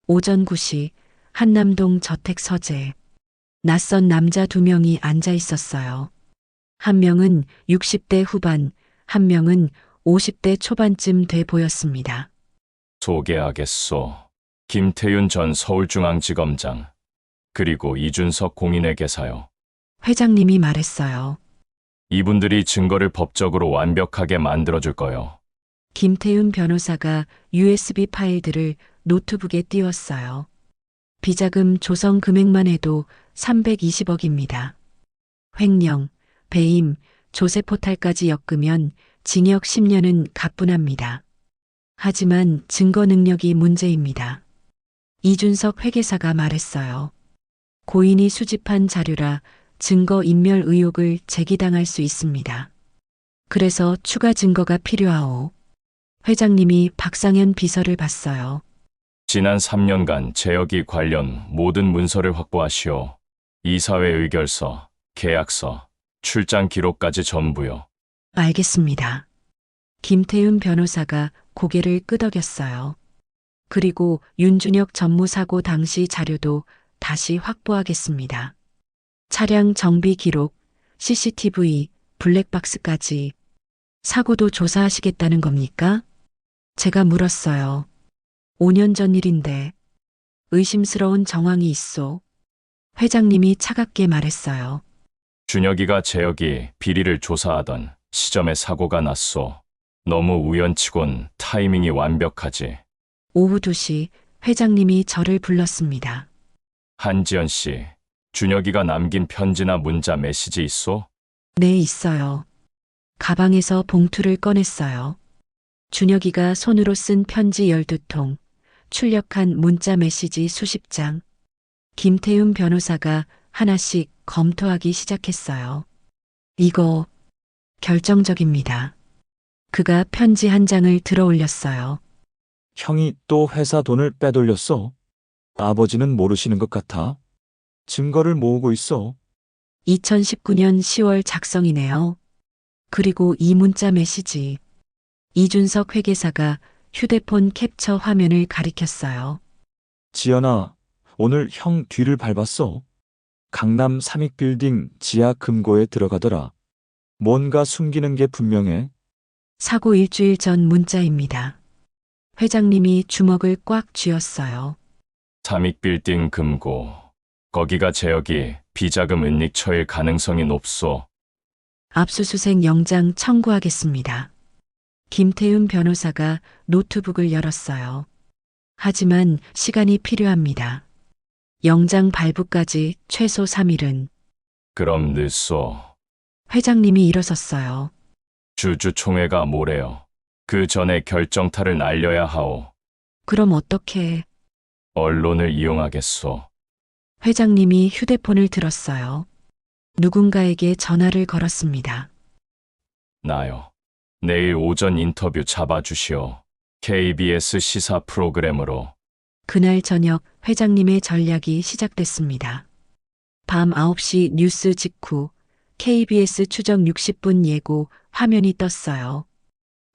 [SPEAKER 2] 오전 9시 한남동 저택 서재. 낯선 남자 2명이 앉아 있었어요. 한 명은 60대 후반, 한 명은 50대 초반쯤 돼 보였습니다.
[SPEAKER 1] 소개하겠소. 김태윤 전 서울중앙지검장, 그리고 이준석 공인회계사요.
[SPEAKER 2] 회장님이 말했어요.
[SPEAKER 1] 이분들이 증거를 법적으로 완벽하게 만들어줄 거요.
[SPEAKER 2] 김태윤 변호사가 USB 파일들을 노트북에 띄웠어요. 비자금 조성 금액만 해도 320억입니다. 횡령, 배임, 조세 포탈까지 엮으면 징역 10년은 가뿐합니다. 하지만 증거 능력이 문제입니다. 이준석 회계사가 말했어요. 고인이 수집한 자료라 증거 인멸 의혹을 제기당할 수 있습니다. 그래서 추가 증거가 필요하오. 회장님이 박상현 비서를 봤어요.
[SPEAKER 1] 지난 3년간 재혁이 관련 모든 문서를 확보하시오. 이사회 의결서, 계약서, 출장 기록까지 전부요.
[SPEAKER 2] 알겠습니다. 김태윤 변호사가 고개를 끄덕였어요. 그리고 윤준혁 전무사고 당시 자료도 다시 확보하겠습니다. 차량 정비 기록, CCTV, 블랙박스까지. 사고도 조사하시겠다는 겁니까? 제가 물었어요. 5년 전 일인데 의심스러운 정황이 있소. 회장님이 차갑게 말했어요.
[SPEAKER 1] 준혁이가 재혁이 비리를 조사하던 시점에 사고가 났소. 너무 우연치곤 타이밍이 완벽하지.
[SPEAKER 2] 오후 2시 회장님이 저를 불렀습니다.
[SPEAKER 1] 한지연 씨, 준혁이가 남긴 편지나 문자 메시지 있소?
[SPEAKER 2] 네, 있어요. 가방에서 봉투를 꺼냈어요. 준혁이가 손으로 쓴 편지 12통, 출력한 문자 메시지 수십 장. 김태윤 변호사가 하나씩 검토하기 시작했어요. 이거 결정적입니다. 그가 편지 한 장을 들어 올렸어요.
[SPEAKER 4] 형이 또 회사 돈을 빼돌렸어. 아버지는 모르시는 것 같아. 증거를 모으고 있어.
[SPEAKER 2] 2019년 10월 작성이네요. 그리고 이 문자 메시지. 이준석 회계사가 휴대폰 캡처 화면을 가리켰어요.
[SPEAKER 4] 지연아, 오늘 형 뒤를 밟았어. 강남 삼익빌딩 지하 금고에 들어가더라. 뭔가 숨기는 게 분명해.
[SPEAKER 2] 사고 일주일 전 문자입니다. 회장님이 주먹을 꽉 쥐었어요.
[SPEAKER 1] 삼익빌딩 금고. 거기가 제역이 비자금 은닉처일 가능성이 높소.
[SPEAKER 2] 압수수색 영장 청구하겠습니다. 김태훈 변호사가 노트북을 열었어요. 하지만 시간이 필요합니다. 영장 발부까지 최소 3일은.
[SPEAKER 1] 그럼 늦소.
[SPEAKER 2] 회장님이 일어섰어요.
[SPEAKER 1] 주주총회가 뭐래요? 그 전에 결정타를 날려야 하오.
[SPEAKER 2] 그럼 어떻게?
[SPEAKER 1] 언론을 이용하겠소.
[SPEAKER 2] 회장님이 휴대폰을 들었어요. 누군가에게 전화를 걸었습니다.
[SPEAKER 1] 나요. 내일 오전 인터뷰 잡아주시오. KBS 시사 프로그램으로.
[SPEAKER 2] 그날 저녁 회장님의 전략이 시작됐습니다. 밤 9시 뉴스 직후 KBS 추적 60분 예고 화면이 떴어요.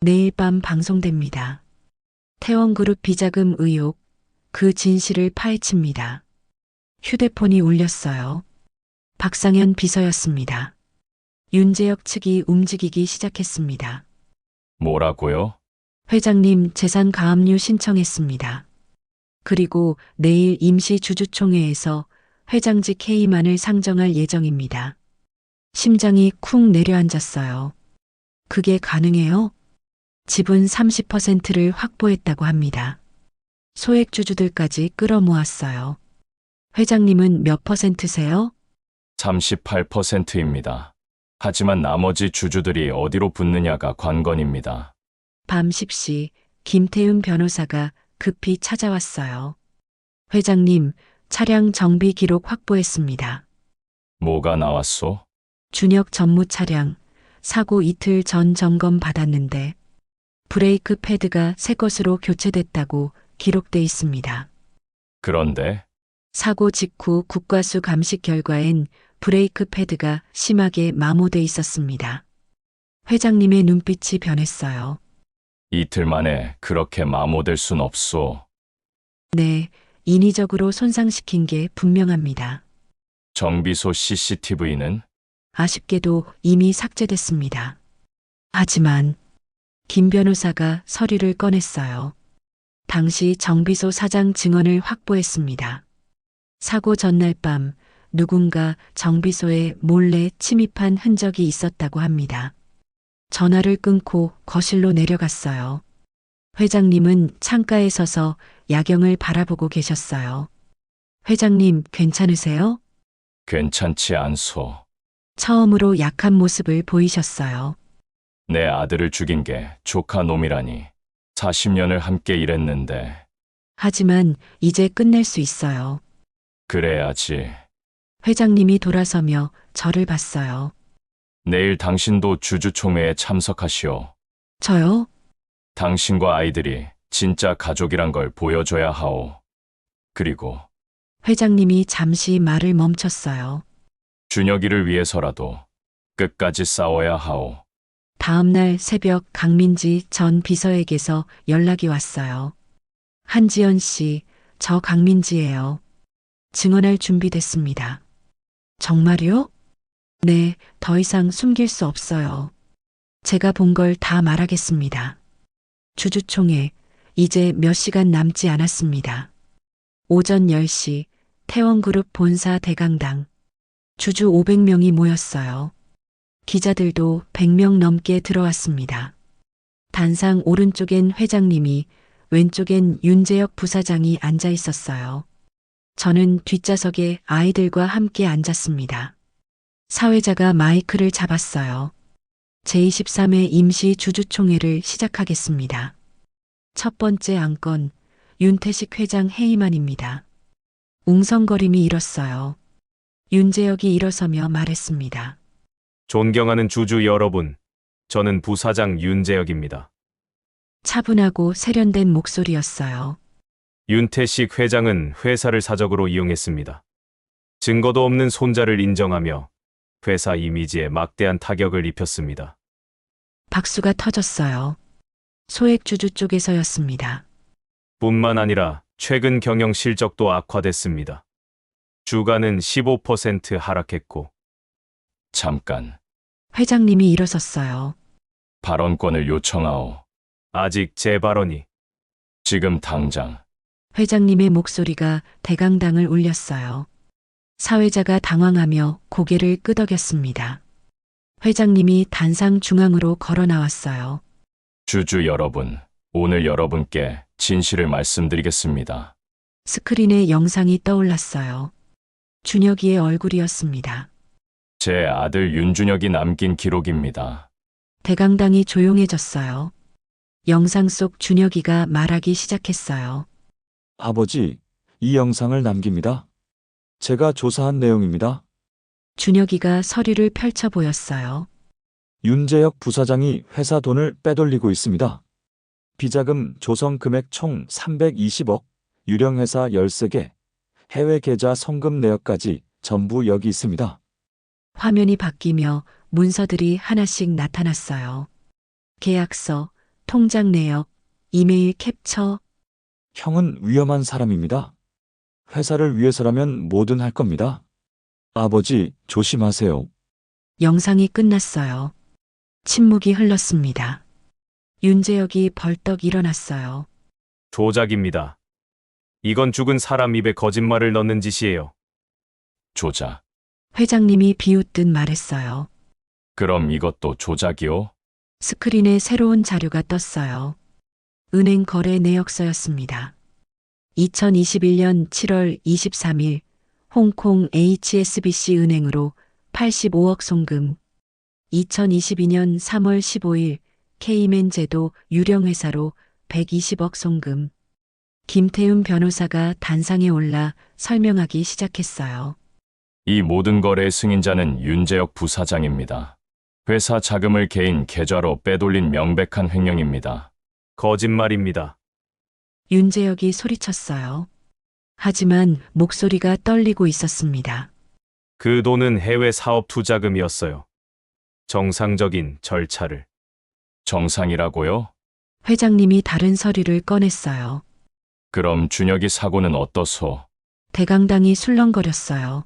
[SPEAKER 2] 내일 밤 방송됩니다. 태원그룹 비자금 의혹, 그 진실을 파헤칩니다. 휴대폰이 울렸어요. 박상현 비서였습니다. 윤재혁 측이 움직이기 시작했습니다.
[SPEAKER 1] 뭐라고요?
[SPEAKER 2] 회장님 재산 가압류 신청했습니다. 그리고 내일 임시 주주총회에서 회장직 K만을 상정할 예정입니다. 심장이 쿵 내려앉았어요. 그게 가능해요? 지분 30%를 확보했다고 합니다. 소액 주주들까지 끌어모았어요. 회장님은 몇 %세요?
[SPEAKER 1] 38%입니다. 하지만 나머지 주주들이 어디로 붙느냐가 관건입니다.
[SPEAKER 2] 밤 10시 김태훈 변호사가 급히 찾아왔어요. 회장님, 차량 정비 기록 확보했습니다.
[SPEAKER 1] 뭐가 나왔소?
[SPEAKER 2] 준혁 전무 차량, 사고 이틀 전 점검 받았는데 브레이크 패드가 새 것으로 교체됐다고 기록돼 있습니다.
[SPEAKER 1] 그런데
[SPEAKER 2] 사고 직후 국과수 감식 결과엔 브레이크 패드가 심하게 마모돼 있었습니다. 회장님의 눈빛이 변했어요.
[SPEAKER 1] 이틀 만에 그렇게 마모될 순 없소.
[SPEAKER 2] 네, 인위적으로 손상시킨 게 분명합니다.
[SPEAKER 1] 정비소 CCTV는?
[SPEAKER 2] 아쉽게도 이미 삭제됐습니다. 하지만 김 변호사가 서류를 꺼냈어요. 당시 정비소 사장 증언을 확보했습니다. 사고 전날 밤 누군가 정비소에 몰래 침입한 흔적이 있었다고 합니다. 전화를 끊고 거실로 내려갔어요. 회장님은 창가에 서서 야경을 바라보고 계셨어요. 회장님, 괜찮으세요?
[SPEAKER 1] 괜찮지 않소.
[SPEAKER 2] 처음으로 약한 모습을 보이셨어요.
[SPEAKER 1] 내 아들을 죽인 게 조카 놈이라니. 40년을 함께 일했는데.
[SPEAKER 2] 하지만 이제 끝낼 수 있어요.
[SPEAKER 1] 그래야지.
[SPEAKER 2] 회장님이 돌아서며 저를 봤어요.
[SPEAKER 1] 내일 당신도 주주총회에 참석하시오.
[SPEAKER 2] 저요?
[SPEAKER 1] 당신과 아이들이 진짜 가족이란 걸 보여줘야 하오. 그리고
[SPEAKER 2] 회장님이 잠시 말을 멈췄어요.
[SPEAKER 1] 준혁이를 위해서라도 끝까지 싸워야 하오.
[SPEAKER 2] 다음 날 새벽 강민지 전 비서에게서 연락이 왔어요. 한지연 씨, 저 강민지예요. 증언할 준비됐습니다. 정말요? 네, 더 이상 숨길 수 없어요. 제가 본 걸 다 말하겠습니다. 주주총회, 이제 몇 시간 남지 않았습니다. 오전 10시, 태원그룹 본사 대강당. 주주 500명이 모였어요. 기자들도 100명 넘게 들어왔습니다. 단상 오른쪽엔 회장님이, 왼쪽엔 윤재혁 부사장이 앉아 있었어요. 저는 뒷좌석에 아이들과 함께 앉았습니다. 사회자가 마이크를 잡았어요. 제23회 임시 주주총회를 시작하겠습니다. 첫 번째 안건, 윤태식 회장 해임안입니다. 웅성거림이 일었어요. 윤재혁이 일어서며 말했습니다.
[SPEAKER 5] 존경하는 주주 여러분, 저는 부사장 윤재혁입니다.
[SPEAKER 2] 차분하고 세련된 목소리였어요.
[SPEAKER 5] 윤태식 회장은 회사를 사적으로 이용했습니다. 증거도 없는 손자를 인정하며 회사 이미지에 막대한 타격을 입혔습니다.
[SPEAKER 2] 박수가 터졌어요. 소액주주 쪽에서였습니다.
[SPEAKER 5] 뿐만 아니라 최근 경영 실적도 악화됐습니다. 주가는 15% 하락했고
[SPEAKER 1] 잠깐.
[SPEAKER 2] 회장님이 일어섰어요.
[SPEAKER 1] 발언권을 요청하오.
[SPEAKER 5] 아직 제 발언이.
[SPEAKER 1] 지금 당장.
[SPEAKER 2] 회장님의 목소리가 대강당을 울렸어요. 사회자가 당황하며 고개를 끄덕였습니다. 회장님이 단상 중앙으로 걸어 나왔어요.
[SPEAKER 1] 주주 여러분, 오늘 여러분께 진실을 말씀드리겠습니다.
[SPEAKER 2] 스크린에 영상이 떠올랐어요. 준혁이의 얼굴이었습니다.
[SPEAKER 1] 제 아들 윤준혁이 남긴 기록입니다.
[SPEAKER 2] 대강당이 조용해졌어요. 영상 속 준혁이가 말하기 시작했어요.
[SPEAKER 4] 아버지, 이 영상을 남깁니다. 제가 조사한 내용입니다.
[SPEAKER 2] 준혁이가 서류를 펼쳐 보였어요.
[SPEAKER 4] 윤재혁 부사장이 회사 돈을 빼돌리고 있습니다. 비자금 조성 금액 총 320억, 유령회사 13개, 해외 계좌 성금 내역까지 전부 여기 있습니다.
[SPEAKER 2] 화면이 바뀌며 문서들이 하나씩 나타났어요. 계약서, 통장 내역, 이메일 캡처.
[SPEAKER 4] 형은 위험한 사람입니다. 회사를 위해서라면 뭐든 할 겁니다. 아버지, 조심하세요.
[SPEAKER 2] 영상이 끝났어요. 침묵이 흘렀습니다. 윤재혁이 벌떡 일어났어요.
[SPEAKER 5] 조작입니다. 이건 죽은 사람 입에 거짓말을 넣는 짓이에요.
[SPEAKER 1] 조작.
[SPEAKER 2] 회장님이 비웃듯 말했어요.
[SPEAKER 1] 그럼 이것도 조작이오?
[SPEAKER 2] 스크린에 새로운 자료가 떴어요. 은행 거래 내역서였습니다. 2021년 7월 23일 홍콩 HSBC 은행으로 85억 송금. 2022년 3월 15일 K맨 제도 유령회사로 120억 송금. 김태훈 변호사가 단상에 올라 설명하기 시작했어요.
[SPEAKER 1] 이 모든 거래의 승인자는 윤재혁 부사장입니다. 회사 자금을 개인 계좌로 빼돌린 명백한 횡령입니다.
[SPEAKER 5] 거짓말입니다.
[SPEAKER 2] 윤재혁이 소리쳤어요. 하지만 목소리가 떨리고 있었습니다.
[SPEAKER 5] 그 돈은 해외 사업 투자금이었어요. 정상적인 절차를.
[SPEAKER 1] 정상이라고요?
[SPEAKER 2] 회장님이 다른 서류를 꺼냈어요.
[SPEAKER 1] 그럼 준혁이 사고는 어떠소?
[SPEAKER 2] 대강당이 술렁거렸어요.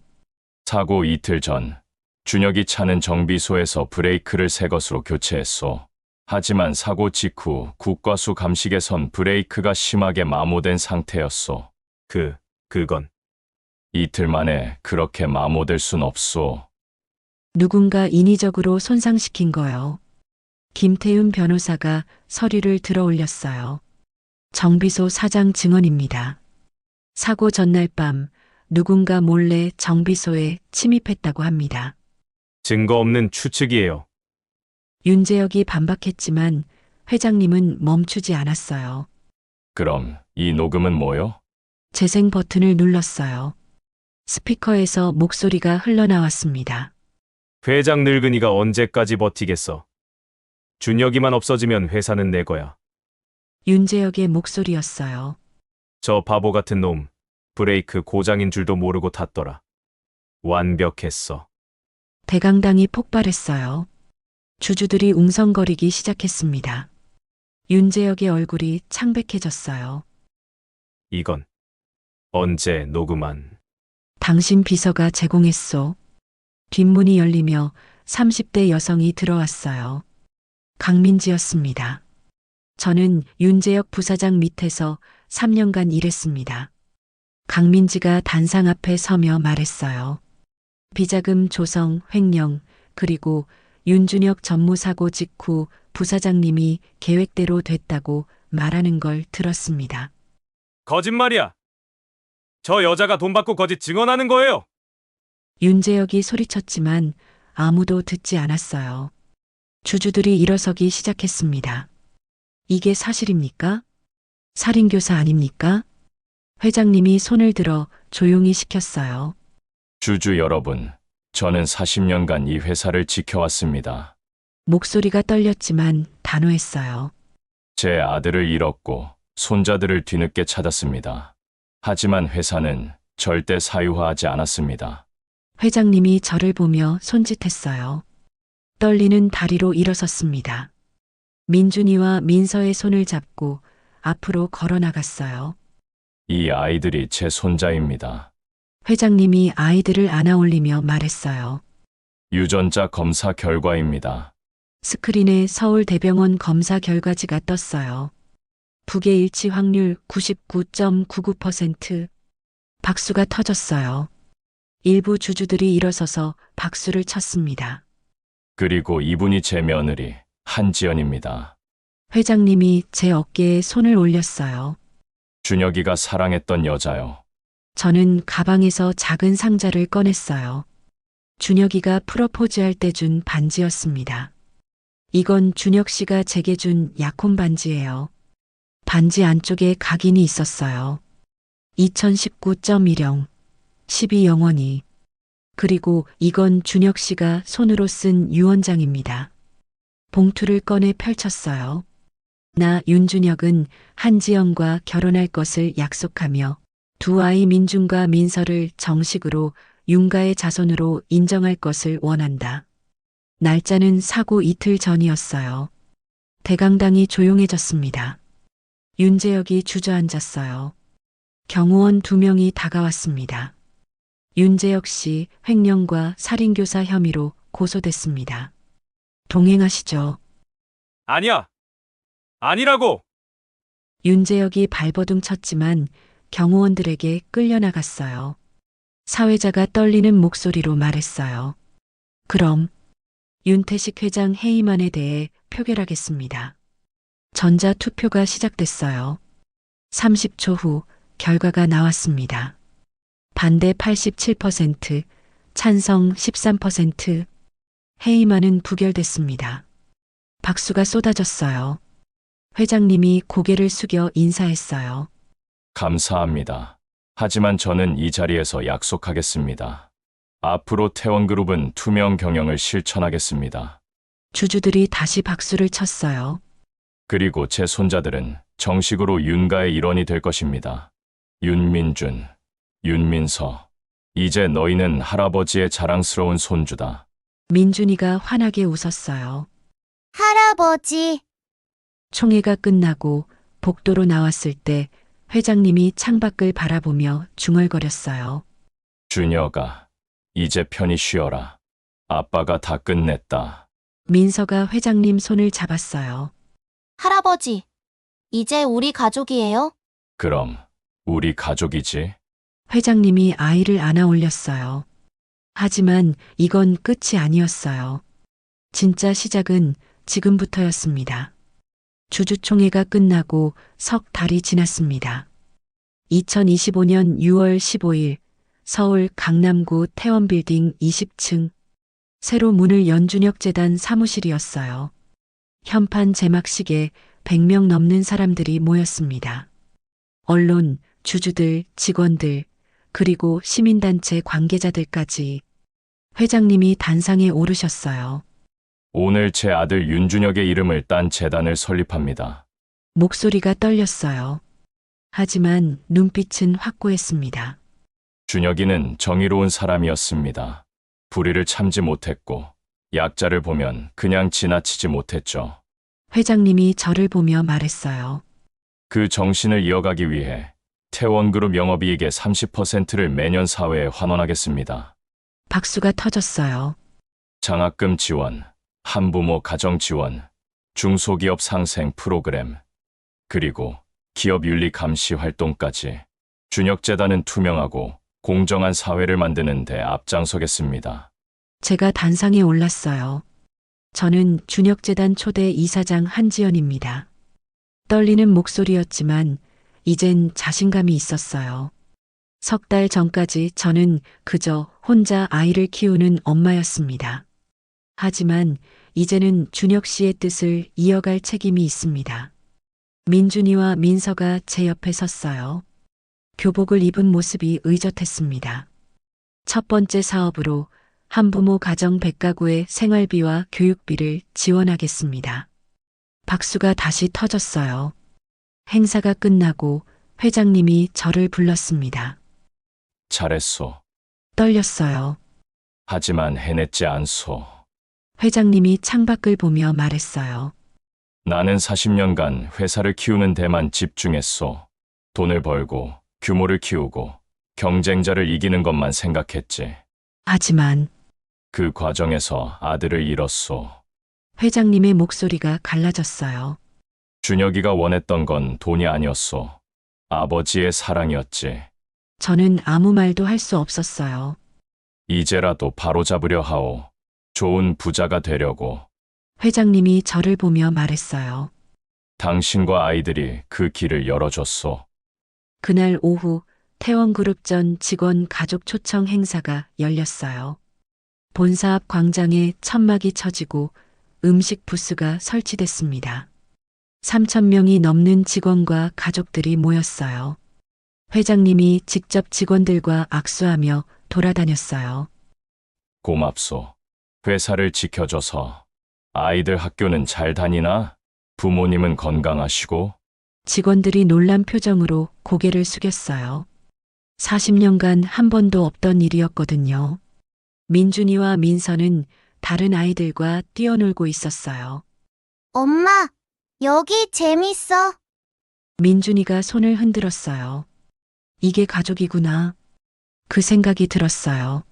[SPEAKER 1] 사고 이틀 전, 준혁이 차는 정비소에서 브레이크를 새 것으로 교체했소. 하지만 사고 직후 국과수 감식에선 브레이크가 심하게 마모된 상태였소.
[SPEAKER 5] 그건
[SPEAKER 1] 이틀 만에 그렇게 마모될 순 없소.
[SPEAKER 2] 누군가 인위적으로 손상시킨 거요. 김태훈 변호사가 서류를 들어 올렸어요. 정비소 사장 증언입니다. 사고 전날 밤 누군가 몰래 정비소에 침입했다고 합니다.
[SPEAKER 5] 증거 없는 추측이에요.
[SPEAKER 2] 윤재혁이 반박했지만 회장님은 멈추지 않았어요.
[SPEAKER 1] 그럼 이 녹음은 뭐요?
[SPEAKER 2] 재생 버튼을 눌렀어요. 스피커에서 목소리가 흘러나왔습니다.
[SPEAKER 5] 회장 늙은이가 언제까지 버티겠어? 준혁이만 없어지면 회사는 내 거야.
[SPEAKER 2] 윤재혁의 목소리였어요.
[SPEAKER 5] 저 바보 같은 놈, 브레이크 고장인 줄도 모르고 탔더라. 완벽했어.
[SPEAKER 2] 대강당이 폭발했어요. 주주들이 웅성거리기 시작했습니다. 윤재혁의 얼굴이 창백해졌어요.
[SPEAKER 5] 이건 언제 녹음한?
[SPEAKER 2] 당신 비서가 제공했소. 뒷문이 열리며 30대 여성이 들어왔어요. 강민지였습니다. 저는 윤재혁 부사장 밑에서 3년간 일했습니다. 강민지가 단상 앞에 서며 말했어요. 비자금 조성, 횡령, 그리고 윤준혁 전무사고 직후 부사장님이 계획대로 됐다고 말하는 걸 들었습니다.
[SPEAKER 5] 거짓말이야. 저 여자가 돈 받고 거짓 증언하는 거예요.
[SPEAKER 2] 윤재혁이 소리쳤지만 아무도 듣지 않았어요. 주주들이 일어서기 시작했습니다. 이게 사실입니까? 살인교사 아닙니까? 회장님이 손을 들어 조용히 시켰어요.
[SPEAKER 1] 주주 여러분, 저는 40년간 이 회사를 지켜왔습니다.
[SPEAKER 2] 목소리가 떨렸지만 단호했어요.
[SPEAKER 1] 제 아들을 잃었고 손자들을 뒤늦게 찾았습니다. 하지만 회사는 절대 사유화하지 않았습니다.
[SPEAKER 2] 회장님이 저를 보며 손짓했어요. 떨리는 다리로 일어섰습니다. 민준이와 민서의 손을 잡고 앞으로 걸어 나갔어요.
[SPEAKER 1] 이 아이들이 제 손자입니다.
[SPEAKER 2] 회장님이 아이들을 안아 올리며 말했어요.
[SPEAKER 1] 유전자 검사 결과입니다.
[SPEAKER 2] 스크린에 서울대병원 검사 결과지가 떴어요. 부계 일치 확률 99.99%. 박수가 터졌어요. 일부 주주들이 일어서서 박수를 쳤습니다.
[SPEAKER 1] 그리고 이분이 제 며느리 한지연입니다.
[SPEAKER 2] 회장님이 제 어깨에 손을 올렸어요.
[SPEAKER 1] 준혁이가 사랑했던 여자요.
[SPEAKER 2] 저는 가방에서 작은 상자를 꺼냈어요. 준혁이가 프로포즈할 때 준 반지였습니다. 이건 준혁 씨가 제게 준 약혼 반지예요. 반지 안쪽에 각인이 있었어요. 2019.10, 12영원이. 그리고 이건 준혁 씨가 손으로 쓴 유언장입니다. 봉투를 꺼내 펼쳤어요. 나 윤준혁은 한지연과 결혼할 것을 약속하며 두 아이 민준과 민서를 정식으로 윤가의 자손으로 인정할 것을 원한다. 날짜는 사고 이틀 전이었어요. 대강당이 조용해졌습니다. 윤재혁이 주저앉았어요. 경호원 2명이 다가왔습니다. 윤재혁 씨 횡령과 살인교사 혐의로 고소됐습니다. 동행하시죠.
[SPEAKER 5] 아니야. 아니라고.
[SPEAKER 2] 윤재혁이 발버둥 쳤지만 경호원들에게 끌려나갔어요. 사회자가 떨리는 목소리로 말했어요. 그럼 윤태식 회장 해임안에 대해 표결하겠습니다. 전자투표가 시작됐어요. 30초 후 결과가 나왔습니다. 반대 87%, 찬성 13%, 해임안은 부결됐습니다. 박수가 쏟아졌어요. 회장님이 고개를 숙여 인사했어요.
[SPEAKER 1] 감사합니다. 하지만 저는 이 자리에서 약속하겠습니다. 앞으로 태원그룹은 투명 경영을 실천하겠습니다.
[SPEAKER 2] 주주들이 다시 박수를 쳤어요.
[SPEAKER 1] 그리고 제 손자들은 정식으로 윤가의 일원이 될 것입니다. 윤민준, 윤민서. 이제 너희는 할아버지의 자랑스러운 손주다.
[SPEAKER 2] 민준이가 환하게 웃었어요.
[SPEAKER 3] 할아버지,
[SPEAKER 2] 총회가 끝나고 복도로 나왔을 때 회장님이 창밖을 바라보며 중얼거렸어요.
[SPEAKER 1] 준혁아, 이제 편히 쉬어라. 아빠가 다 끝냈다.
[SPEAKER 2] 민서가 회장님 손을 잡았어요.
[SPEAKER 3] 할아버지, 이제 우리 가족이에요?
[SPEAKER 1] 그럼 우리 가족이지?
[SPEAKER 2] 회장님이 아이를 안아 올렸어요. 하지만 이건 끝이 아니었어요. 진짜 시작은 지금부터였습니다. 주주총회가 끝나고 석 달이 지났습니다. 2025년 6월 15일 서울 강남구 태원빌딩 20층 새로 문을 연 준혁재단 사무실이었어요. 현판 제막식에 100명 넘는 사람들이 모였습니다. 언론, 주주들, 직원들, 그리고 시민단체 관계자들까지. 회장님이 단상에 오르셨어요.
[SPEAKER 1] 오늘 제 아들 윤준혁의 이름을 딴 재단을 설립합니다.
[SPEAKER 2] 목소리가 떨렸어요. 하지만 눈빛은 확고했습니다.
[SPEAKER 1] 준혁이는 정의로운 사람이었습니다. 불의를 참지 못했고 약자를 보면 그냥 지나치지 못했죠.
[SPEAKER 2] 회장님이 저를 보며 말했어요.
[SPEAKER 1] 그 정신을 이어가기 위해 태원그룹 영업이익의 30%를 매년 사회에 환원하겠습니다.
[SPEAKER 2] 박수가 터졌어요.
[SPEAKER 1] 장학금 지원, 한부모 가정 지원, 중소기업 상생 프로그램, 그리고 기업 윤리 감시 활동까지. 준혁재단은 투명하고 공정한 사회를 만드는 데 앞장서겠습니다.
[SPEAKER 2] 제가 단상에 올랐어요. 저는 준혁재단 초대 이사장 한지연입니다. 떨리는 목소리였지만 이젠 자신감이 있었어요. 석 달 전까지 저는 그저 혼자 아이를 키우는 엄마였습니다. 하지만 이제는 준혁 씨의 뜻을 이어갈 책임이 있습니다. 민준이와 민서가 제 옆에 섰어요. 교복을 입은 모습이 의젓했습니다. 첫 번째 사업으로 한부모 가정 100가구의 생활비와 교육비를 지원하겠습니다. 박수가 다시 터졌어요. 행사가 끝나고 회장님이 저를 불렀습니다.
[SPEAKER 1] 잘했소.
[SPEAKER 2] 떨렸어요.
[SPEAKER 1] 하지만 해냈지 않소.
[SPEAKER 2] 회장님이 창밖을 보며 말했어요.
[SPEAKER 1] 나는 40년간 회사를 키우는 데만 집중했소. 돈을 벌고 규모를 키우고 경쟁자를 이기는 것만 생각했지.
[SPEAKER 2] 하지만
[SPEAKER 1] 그 과정에서 아들을 잃었소.
[SPEAKER 2] 회장님의 목소리가 갈라졌어요.
[SPEAKER 1] 준혁이가 원했던 건 돈이 아니었소. 아버지의 사랑이었지.
[SPEAKER 2] 저는 아무 말도 할 수 없었어요.
[SPEAKER 1] 이제라도 바로잡으려 하오. 좋은 부자가 되려고.
[SPEAKER 2] 회장님이 저를 보며 말했어요.
[SPEAKER 1] 당신과 아이들이 그 길을 열어줬소.
[SPEAKER 2] 그날 오후 태원그룹 전 직원 가족 초청 행사가 열렸어요. 본사 앞 광장에 천막이 쳐지고 음식 부스가 설치됐습니다. 3,000명이 넘는 직원과 가족들이 모였어요. 회장님이 직접 직원들과 악수하며 돌아다녔어요.
[SPEAKER 1] 고맙소. 회사를 지켜줘서. 아이들 학교는 잘 다니나? 부모님은 건강하시고?
[SPEAKER 2] 직원들이 놀란 표정으로 고개를 숙였어요. 40년간 한 번도 없던 일이었거든요. 민준이와 민서는 다른 아이들과 뛰어놀고 있었어요.
[SPEAKER 3] 엄마, 여기 재밌어.
[SPEAKER 2] 민준이가 손을 흔들었어요. 이게 가족이구나. 그 생각이 들었어요.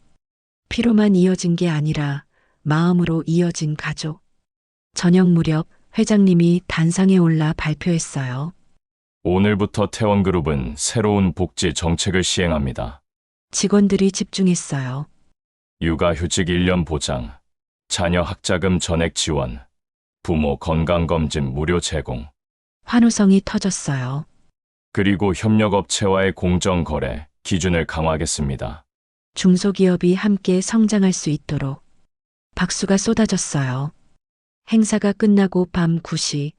[SPEAKER 2] 피로만 이어진 게 아니라 마음으로 이어진 가족. 저녁 무렵 회장님이 단상에 올라 발표했어요.
[SPEAKER 1] 오늘부터 태원그룹은 새로운 복지 정책을 시행합니다.
[SPEAKER 2] 직원들이 집중했어요.
[SPEAKER 1] 육아휴직 1년 보장, 자녀 학자금 전액 지원, 부모 건강검진 무료 제공,
[SPEAKER 2] 환호성이 터졌어요.
[SPEAKER 1] 그리고 협력업체와의 공정거래 기준을 강화하겠습니다.
[SPEAKER 2] 중소기업이 함께 성장할 수 있도록 박수가 쏟아졌어요. 행사가 끝나고 밤 9시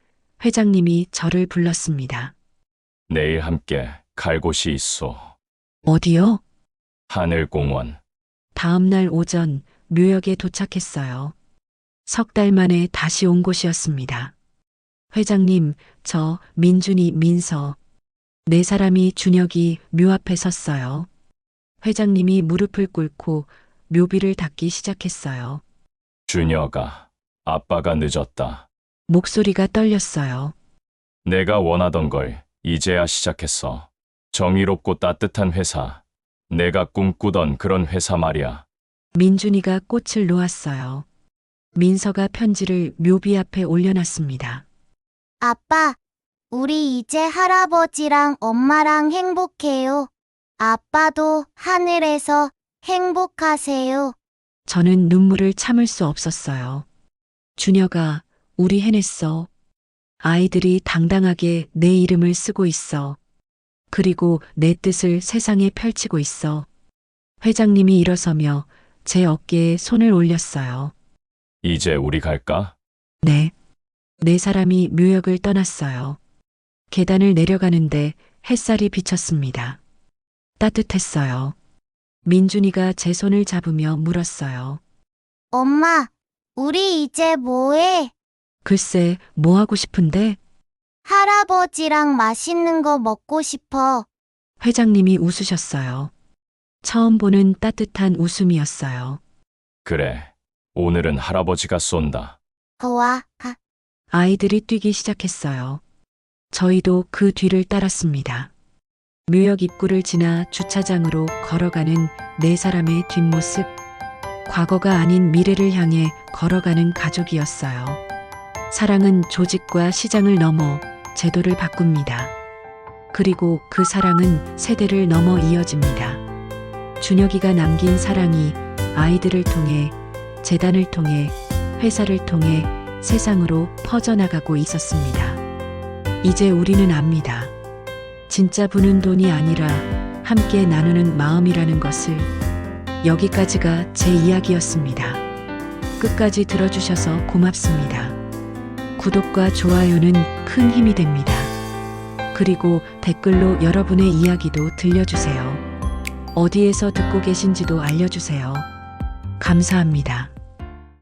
[SPEAKER 2] 회장님이 저를 불렀습니다.
[SPEAKER 1] 내일 함께 갈 곳이 있소.
[SPEAKER 2] 어디요?
[SPEAKER 1] 하늘공원.
[SPEAKER 2] 다음 날 오전 묘역에 도착했어요. 석 달 만에 다시 온 곳이었습니다. 회장님, 저 민준이, 민서. 네 사람이 준혁이 묘 앞에 섰어요. 회장님이 무릎을 꿇고 묘비를 닦기 시작했어요.
[SPEAKER 1] 준혁아, 아빠가 늦었다.
[SPEAKER 2] 목소리가 떨렸어요.
[SPEAKER 1] 내가 원하던 걸 이제야 시작했어. 정의롭고 따뜻한 회사. 내가 꿈꾸던 그런 회사 말이야.
[SPEAKER 2] 민준이가 꽃을 놓았어요. 민서가 편지를 묘비 앞에 올려놨습니다.
[SPEAKER 3] 아빠, 우리 이제 할아버지랑 엄마랑 행복해요. 아빠도 하늘에서 행복하세요.
[SPEAKER 2] 저는 눈물을 참을 수 없었어요. 준혁아, 우리 해냈어. 아이들이 당당하게 내 이름을 쓰고 있어. 그리고 내 뜻을 세상에 펼치고 있어. 회장님이 일어서며 제 어깨에 손을 올렸어요.
[SPEAKER 1] 이제 우리 갈까?
[SPEAKER 2] 네. 네 사람이 묘역을 떠났어요. 계단을 내려가는데 햇살이 비쳤습니다. 따뜻했어요. 민준이가 제 손을 잡으며 물었어요.
[SPEAKER 3] 엄마, 우리 이제 뭐해?
[SPEAKER 2] 글쎄, 뭐 하고 싶은데?
[SPEAKER 3] 할아버지랑 맛있는 거 먹고 싶어.
[SPEAKER 2] 회장님이 웃으셨어요. 처음 보는 따뜻한 웃음이었어요.
[SPEAKER 1] 그래. 오늘은 할아버지가 쏜다.
[SPEAKER 3] 좋아.
[SPEAKER 2] 아이들이 뛰기 시작했어요. 저희도 그 뒤를 따랐습니다. 묘역 입구를 지나 주차장으로 걸어가는 네 사람의 뒷모습. 과거가 아닌 미래를 향해 걸어가는 가족이었어요. 사랑은 조직과 시장을 넘어 제도를 바꿉니다. 그리고 그 사랑은 세대를 넘어 이어집니다. 준혁이가 남긴 사랑이 아이들을 통해, 재단을 통해, 회사를 통해 세상으로 퍼져나가고 있었습니다. 이제 우리는 압니다. 진짜 부는 돈이 아니라 함께 나누는 마음이라는 것을. 여기까지가 제 이야기였습니다. 끝까지 들어주셔서 고맙습니다. 구독과 좋아요는 큰 힘이 됩니다. 그리고 댓글로 여러분의 이야기도 들려주세요. 어디에서 듣고 계신지도 알려주세요. 감사합니다.